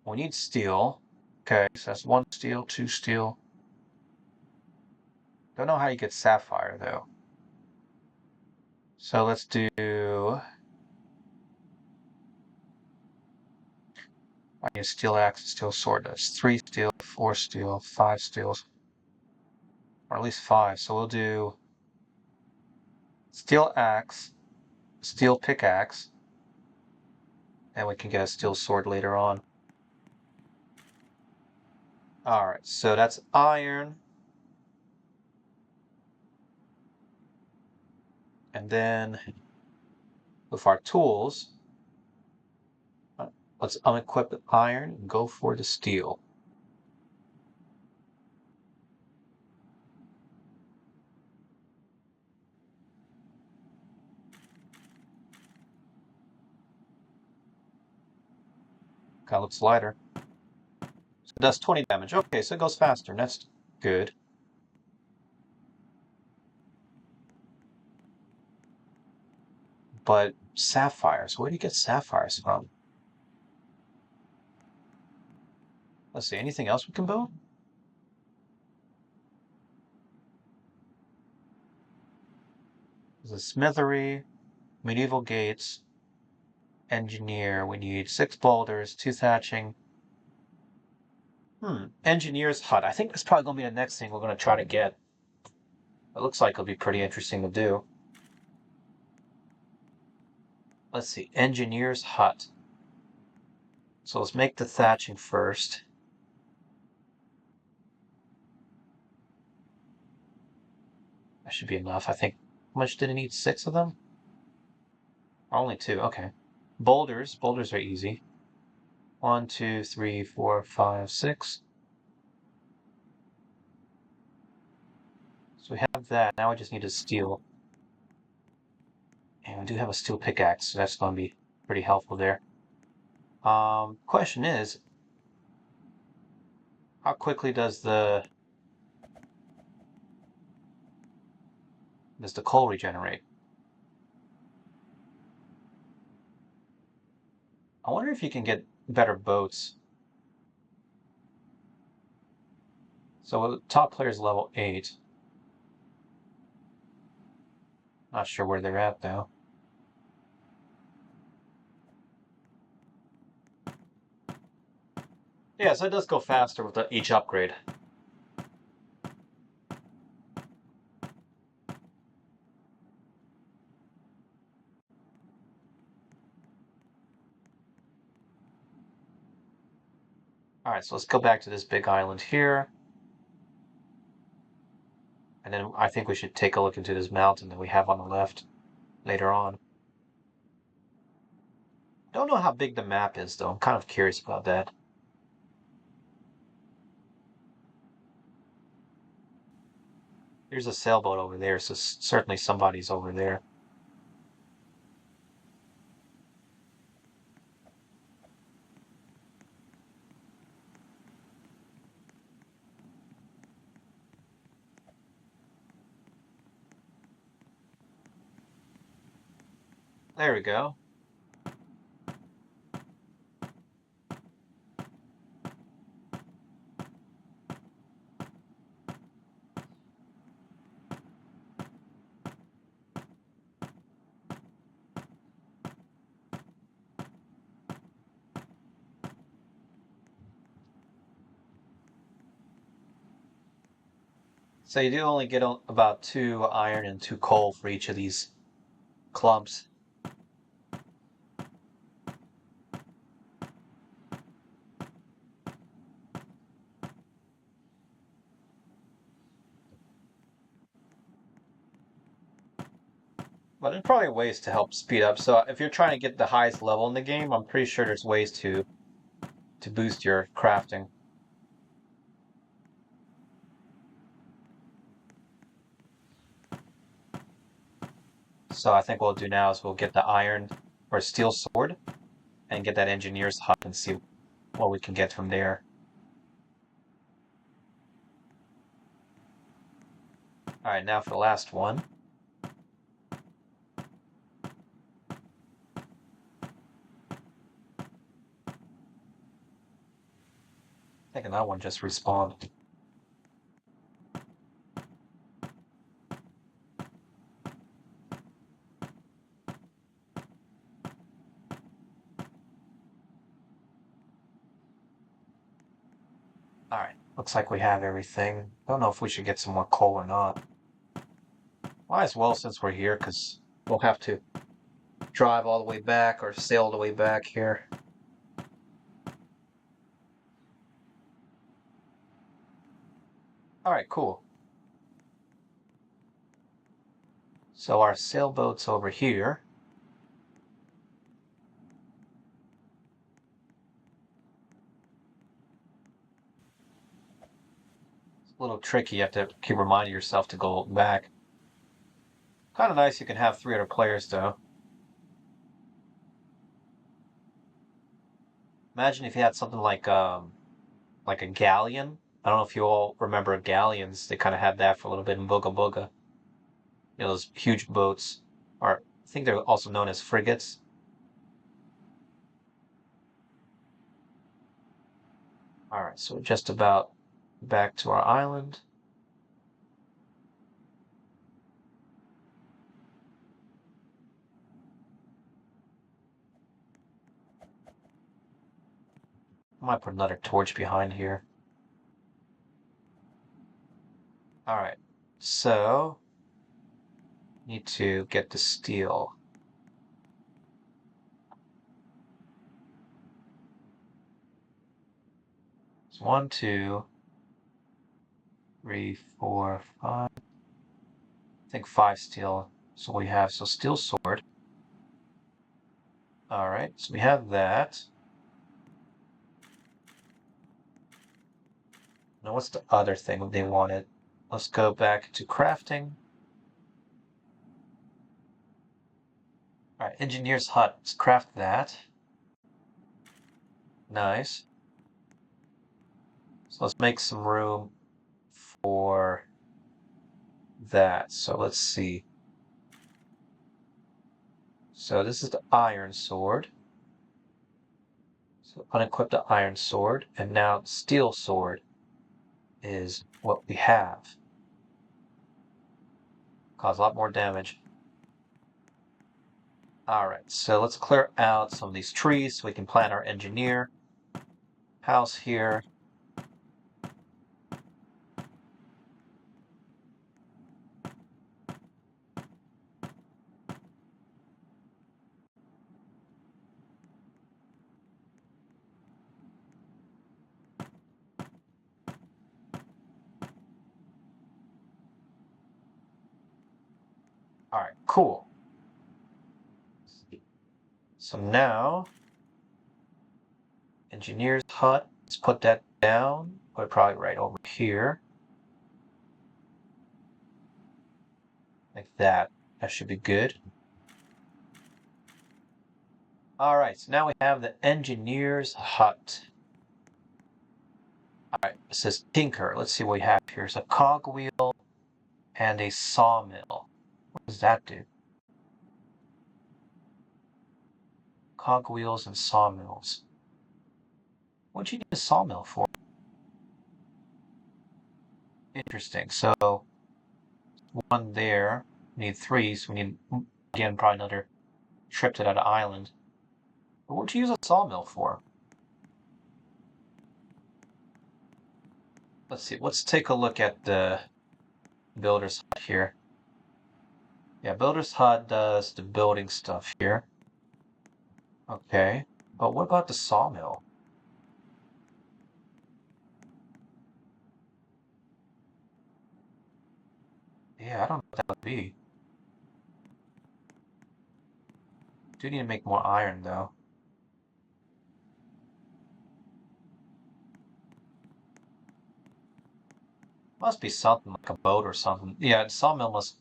we need steel. Okay, so that's 1 steel, 2 steel. Don't know how you get sapphire though. So let's do. I need a steel axe, a steel sword. That's 3 steel, 4 steel, 5 steels, or at least 5. So we'll do steel axe, steel pickaxe, and we can get a steel sword later on. All right, so that's iron. And then with our tools, let's unequip the iron and go for the steel. Kind of looks lighter. So it does 20 damage. Okay, so it goes faster. That's good. But sapphires, where do you get sapphires from? Let's see, anything else we can build? There's a smithery, medieval gates, engineer. We need 6 boulders, 2 thatching. Engineer's hut. I think that's probably going to be the next thing we're going to try to get. It looks like it'll be pretty interesting to do. Let's see, engineer's hut. So let's make the thatching first. That should be enough, I think. How much did it need? 6 of them? Only 2, okay. Boulders. Boulders are easy. 1, 2, 3, 4, 5, 6. So we have that. Now we just need a steel. And we do have a steel pickaxe, so that's going to be pretty helpful there. Question is, how quickly does the coal regenerate? I wonder if you can get better boats. So top player's level 8. Not sure where they're at though. Yeah, so it does go faster with each upgrade. Alright, so let's go back to this big island here. And then I think we should take a look into this mountain that we have on the left later on. Don't know how big the map is though. I'm kind of curious about that. There's a sailboat over there, so certainly somebody's over there. There we go. So you do only get about 2 iron and 2 coal for each of these clumps. But there's probably ways to help speed up. So if you're trying to get the highest level in the game, I'm pretty sure there's ways to boost your crafting. So I think what we'll do now is we'll get the iron or steel sword and get that engineer's hut and see what we can get from there. Alright, now for the last one. I think that one just respawned. Alright, looks like we have everything. Don't know if we should get some more coal or not. Might as well since we're here, because we'll have to drive all the way back or sail all the way back here. Alright, cool. So our sailboat's over here. It's a little tricky. You have to keep reminding yourself to go back. Kind of nice you can have 3 other players, though. Imagine if you had something like a galleon. I don't know if you all remember galleons. They kind of had that for a little bit in Booga Booga. You know, those huge boats. Or I think they're also known as frigates. Alright, so just about back to our island. I might put another torch behind here. Alright, so need to get the steel. It's 1, 2, 3, 4, 5. I think 5 steel. So we have steel sword. Alright, so we have that. Now what's the other thing they wanted? Let's go back to crafting. Alright, engineer's hut. Let's craft that. Nice. So let's make some room for that. So let's see. So this is the iron sword. So unequip the iron sword, and now steel sword is what we have. Cause a lot more damage. Alright, so let's clear out some of these trees so we can plant our engineer house here. Alright, cool. So now, engineer's hut, let's put that down. Put it probably right over here. Like that. That should be good. Alright, so now we have the engineer's hut. Alright, it says tinker. Let's see what we have here. It's a cogwheel and a sawmill. What does that do? Cogwheels and sawmills. What'd you need a sawmill for? Interesting. So, one there. We need three, so we need, again, probably another trip to that island. But what'd you use a sawmill for? Let's see. Let's take a look at the builder's hut here. Yeah, builder's hut does the building stuff here. Okay. But what about the sawmill? Yeah, I don't know what that would be. Do need to make more iron, though. Must be something like a boat or something. Yeah, the sawmill must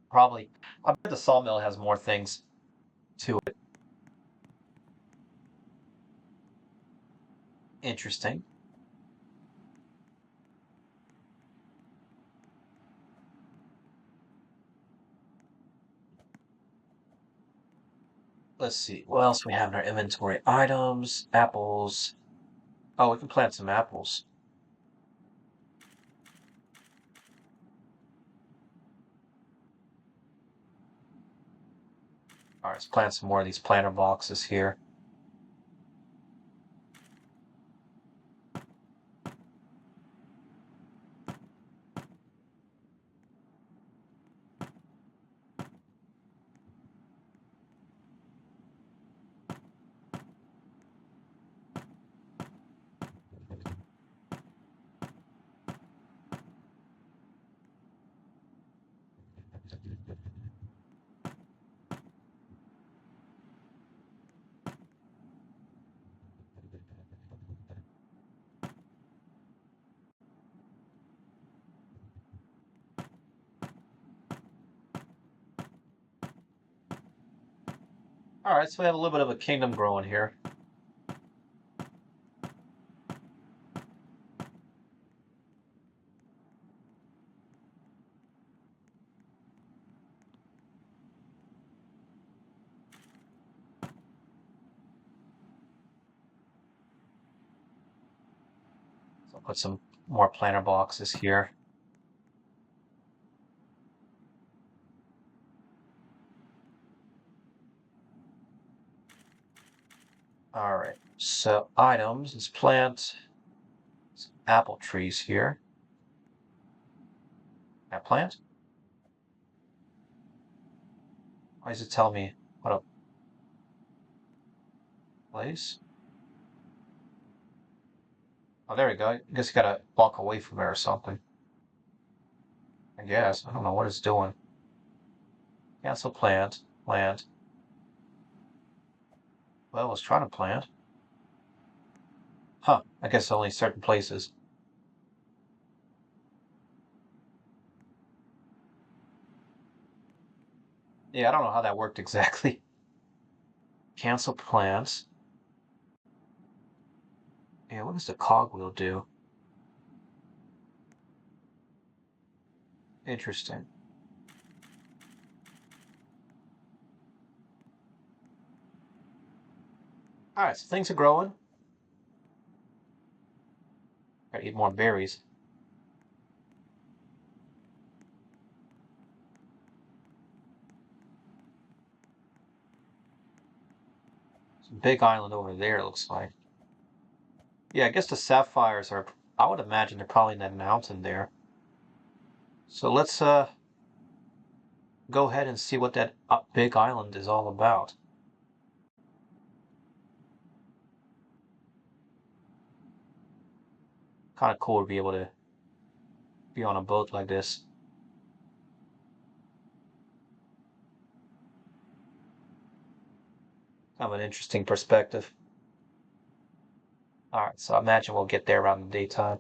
probably... I bet the sawmill has more things to it. Interesting. Let's see. What else we have in our inventory? Items, apples. Oh, we can plant some apples. Alright, let's plant some more of these planter boxes here. Alright, so we have a little bit of a kingdom growing here. So I'll put some more planter boxes here. Alright, so items, let's plant some apple trees here. Can I plant? Why does it tell me what a place? Oh, there we go. I guess you gotta walk away from it or something. I guess. I don't know what it's doing. Cancel plant. Plant. Well, I was trying to plant. Huh. I guess only certain places. Yeah, I don't know how that worked exactly. Cancel plants. Yeah, what does the cogwheel do? Interesting. Alright, so things are growing. Gotta eat more berries. Some big island over there, it looks like. Yeah, I guess the sapphires are, I would imagine they're probably in that mountain there. So let's go ahead and see what that big island is all about. Kind of cool to be able to be on a boat like this. Kind of an interesting perspective. All right, so I imagine we'll get there around the daytime.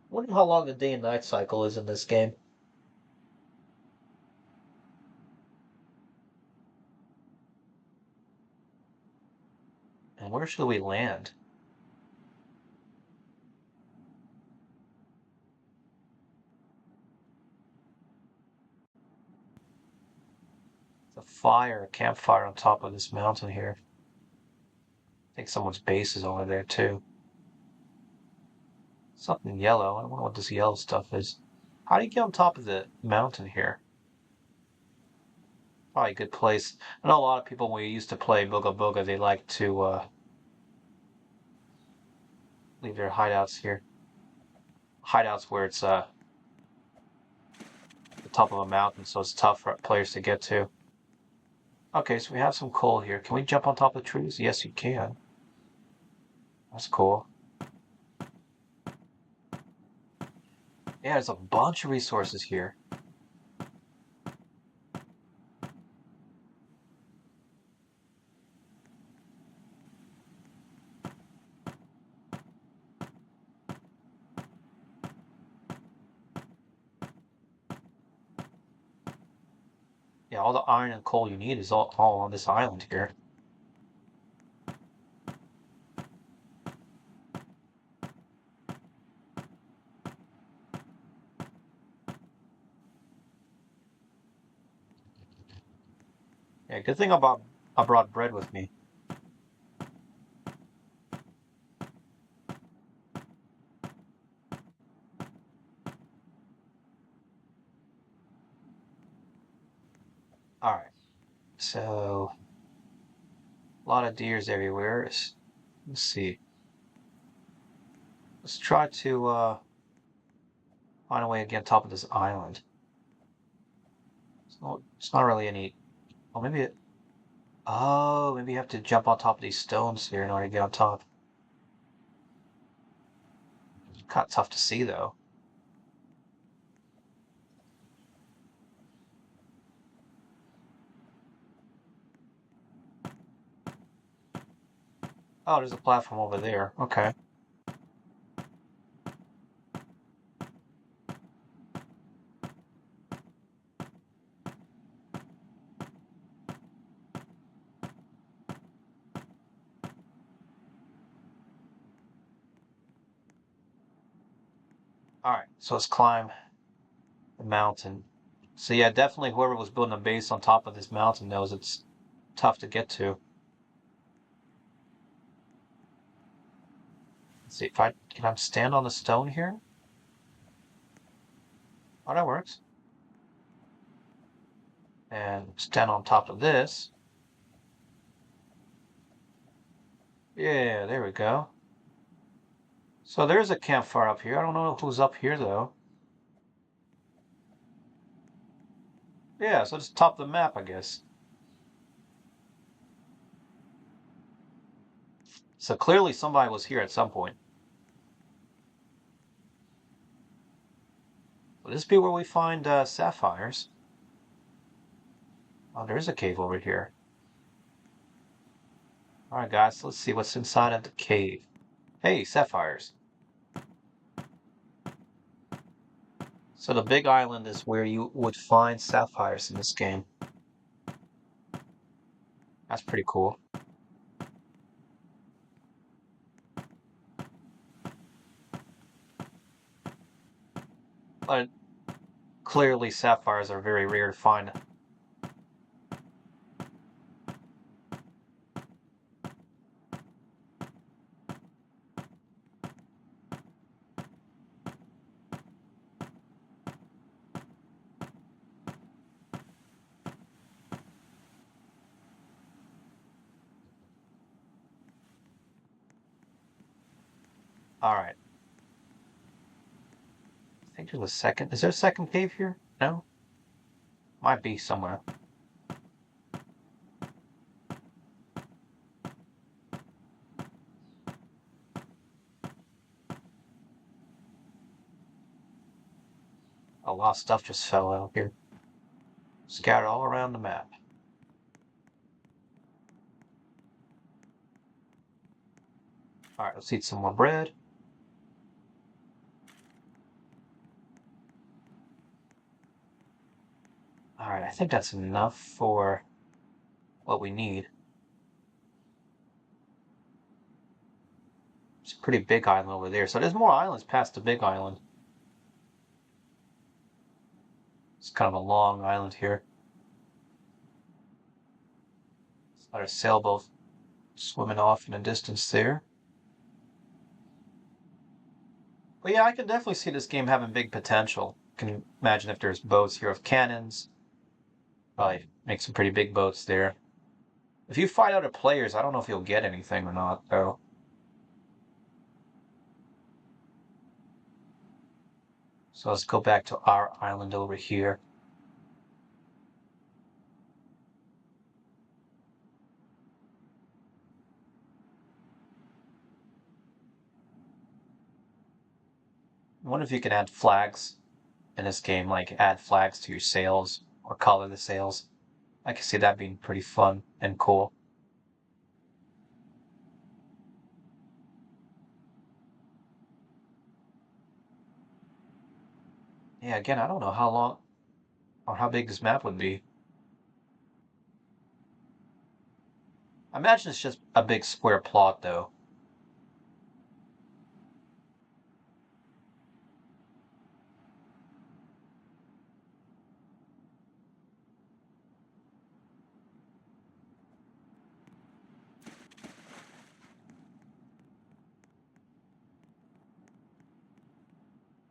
Wonder how long the day and night cycle is in this game. And where should we land? It's a campfire on top of this mountain here. I think someone's base is over there too. Something yellow. I don't know what this yellow stuff is. How do you get on top of the mountain here? Probably a good place. I know a lot of people when we used to play Booga Booga, they like to leave their hideouts here. Hideouts where it's the top of a mountain, so it's tough for players to get to. Okay, so we have some coal here. Can we jump on top of the trees? Yes, you can. That's cool. Yeah, there's a bunch of resources here. Yeah, all the iron and coal you need is all on this island here. Yeah, good thing about I brought bread with me. All right, so a lot of deers everywhere. Let's see. Let's try to find a way to get on top of this island. It's not really any. Oh, maybe it. Oh, maybe you have to jump on top of these stones here in order to get on top. Kind of tough to see though. Oh, there's a platform over there. Okay. All right. So let's climb the mountain. So yeah, definitely whoever was building a base on top of this mountain knows it's tough to get to. Let's see if I can I stand on the stone here? Oh, that works. And stand on top of this. Yeah, there we go. So there's a campfire up here. I don't know who's up here though. Yeah, so it's top of the map, I guess. So clearly somebody was here at some point. Would this be where we find sapphires? Oh, there's a cave over here. All right, guys, let's see what's inside of the cave. Hey, sapphires. So the big island is where you would find sapphires in this game. That's pretty cool. But clearly sapphires are very rare to find. Alright. I think there's a second. Is there a second cave here? No? Might be somewhere. A lot of stuff just fell out here. Scattered all around the map. Alright, let's eat some more bread. Alright, I think that's enough for what we need. It's a pretty big island over there. So there's more islands past the big island. It's kind of a long island here. There's a sailboat swimming off in the distance there. But yeah, I can definitely see this game having big potential. Can imagine if there's boats here with cannons. Probably make some pretty big boats there. If you fight other players, I don't know if you'll get anything or not, though. So let's go back to our island over here. I wonder if you can add flags in this game, like add flags to your sails or color the sails. I can see that being pretty fun and cool. Yeah, again, I don't know how long or how big this map would be. I imagine it's just a big square plot, though.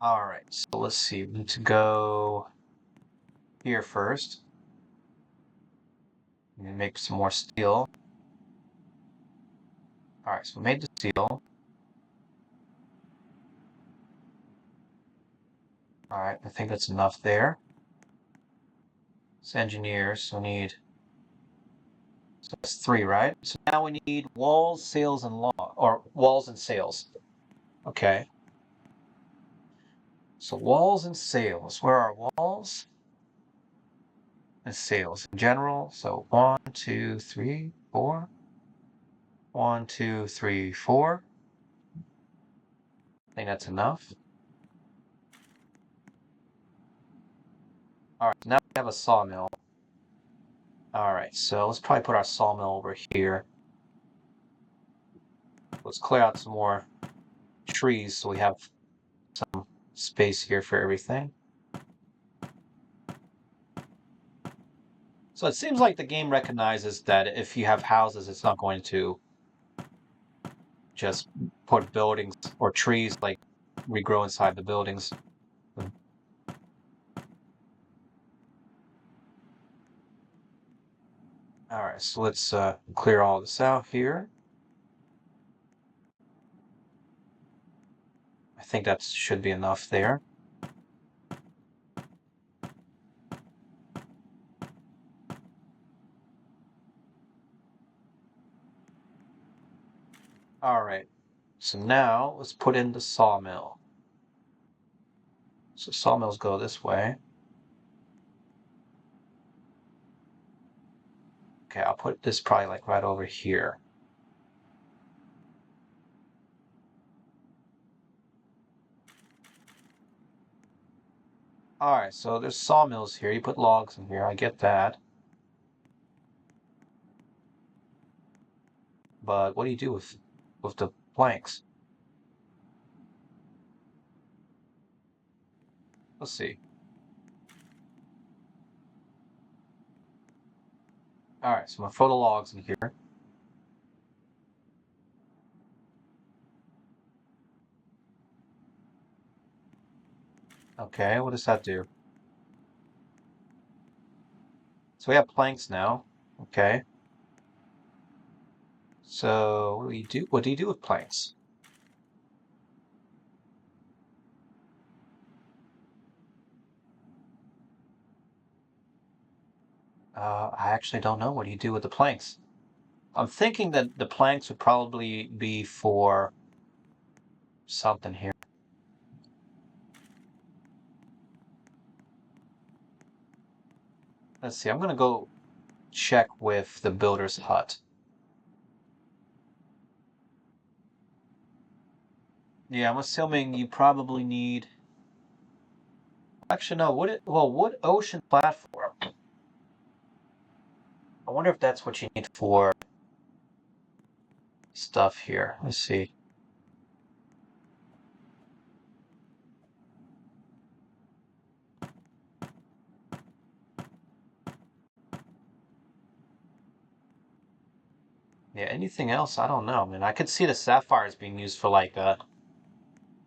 Alright, so let's see. We need to go here first. Make some more steel. Alright, so we made the steel. Alright, I think that's enough there. It's engineers, so we need... So that's 3, right? So now we need walls, sails, and or walls and sails. Okay. So walls and sails. Where are walls and sails in general? So 1, 2, 3, 4. 1, 2, 3, 4. I think that's enough. Alright, now we have a sawmill. Alright, so let's probably put our sawmill over here. Let's clear out some more trees so we have some space here for everything. So it seems like the game recognizes that if you have houses, it's not going to just put buildings or trees like regrow inside the buildings. Alright, so let's clear all this out here. I think that should be enough there. Alright, so now let's put in the sawmill. So sawmills go this way. Okay, I'll put this probably like right over here. Alright, so there's sawmills here. You put logs in here, I get that. But what do you do with the planks? Let's see. Alright, so I'm gonna throw the logs in here. Okay, what does that do? So we have planks now. Okay. So what do you do? What do you do with planks? I actually don't know. What do you do with the planks? I'm thinking that the planks would probably be for something here. Let's see. I'm gonna go check with the builder's hut. Yeah, I'm assuming you probably need. Actually, no. Wood ocean platform. I wonder if that's what you need for stuff here. Let's see. Yeah, anything else? I don't know, man. I could see the sapphires being used for like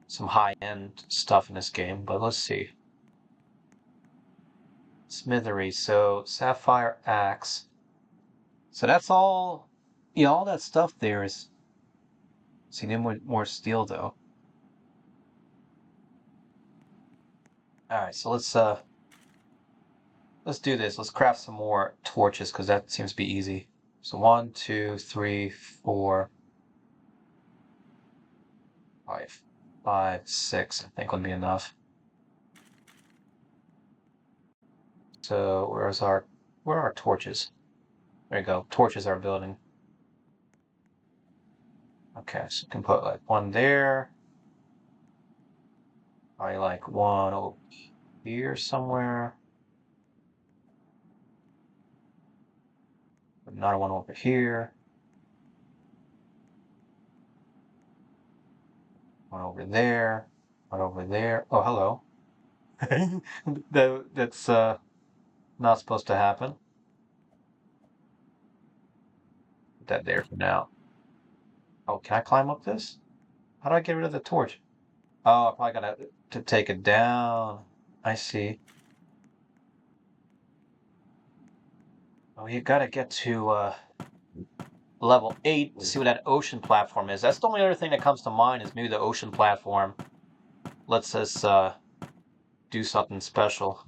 some high-end stuff in this game, but let's see. Smithery, so sapphire axe. So that's all, yeah, all that stuff there is. See, need more steel though. All right, so let's do this. Let's craft some more torches because that seems to be easy. So 1, 2, 3, 4, 5, 5, 6. I think would be enough. So where are our torches? There you go. Torches are building. Okay, so you can put like one there. Probably like one over here somewhere. Another one over here. One over there. One over there. Oh, hello. That's not supposed to happen. Put that there for now. Oh, can I climb up this? How do I get rid of the torch? Oh, I probably gotta to take it down. I see. Oh, you gotta get to level 8 to see what that ocean platform is. That's the only other thing that comes to mind is maybe the ocean platform lets us do something special.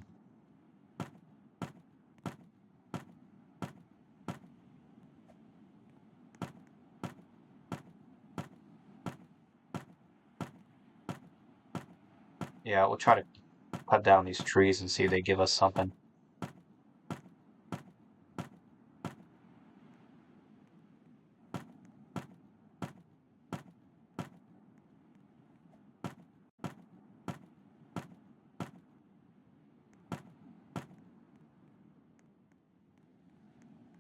Yeah, we'll try to cut down these trees and see if they give us something.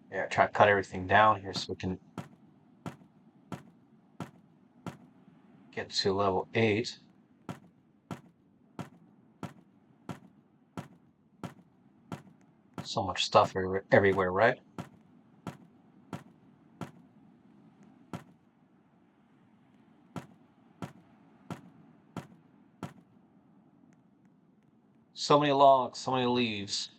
Yeah, try to cut everything down here so we can get to level 8. So much stuff everywhere, right? So many logs, so many leaves.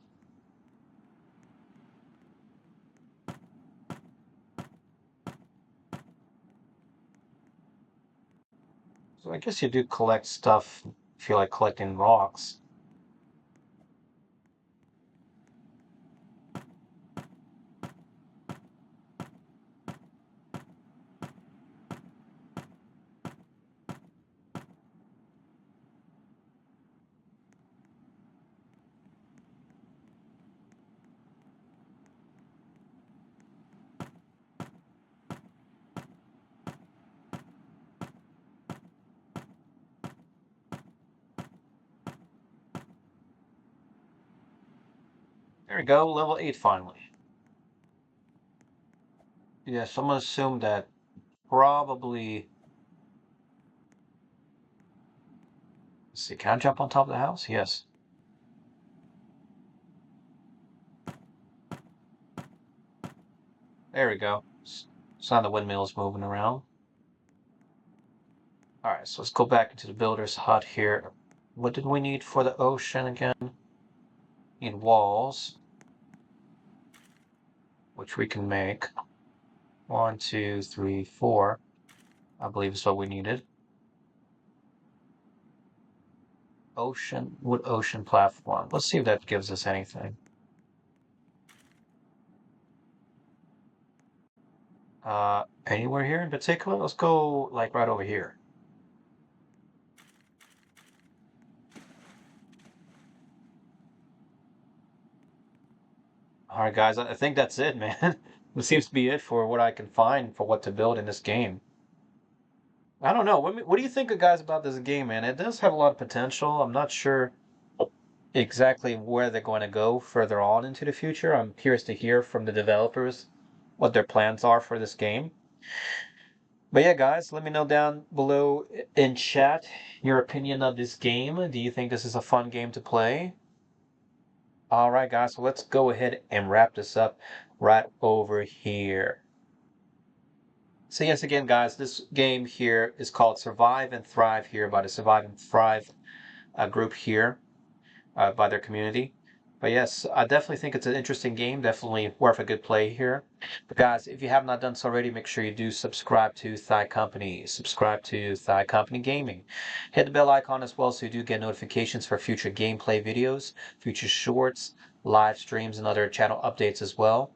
So I guess you do collect stuff if you like collecting rocks. There we go, level 8 finally. Yeah, so I'm gonna assume that probably. Let's see, can I jump on top of the house? Yes. There we go. So now the windmill's moving around. Alright, so let's go back into the builder's hut here. What did we need for the ocean again? Need walls, which we can make. 1, 2, 3, 4. I believe is what we needed. Wood ocean platform. Let's see if that gives us anything. Anywhere here in particular? Let's go like right over here. All right, guys, I think that's it, man. It seems to be it for what I can find for what to build in this game. I don't know. What do you think, guys, about this game, man? It does have a lot of potential. I'm not sure exactly where they're going to go further on into the future. I'm curious to hear from the developers what their plans are for this game. But yeah, guys, let me know down below in chat your opinion of this game. Do you think this is a fun game to play? All right, guys, so let's go ahead and wrap this up right over here. So yes, again, guys, this game here is called Survive and Thrive here by the Survive and Thrive group here. By their community. But yes, I definitely think it's an interesting game. Definitely worth a good play here. But guys, if you have not done so already, make sure you do subscribe to Thigh Company. Subscribe to Thigh Company Gaming. Hit the bell icon as well so you do get notifications for future gameplay videos, future shorts, live streams, and other channel updates as well.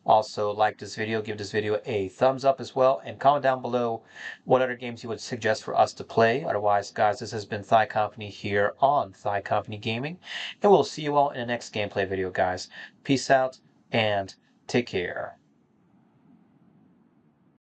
Also, like this video, give this video a thumbs up as well, and comment down below what other games you would suggest for us to play. Otherwise, guys, this has been Thigh Company here on Thigh Company Gaming, and we'll see you all in the next gameplay video, guys. Peace out, and take care.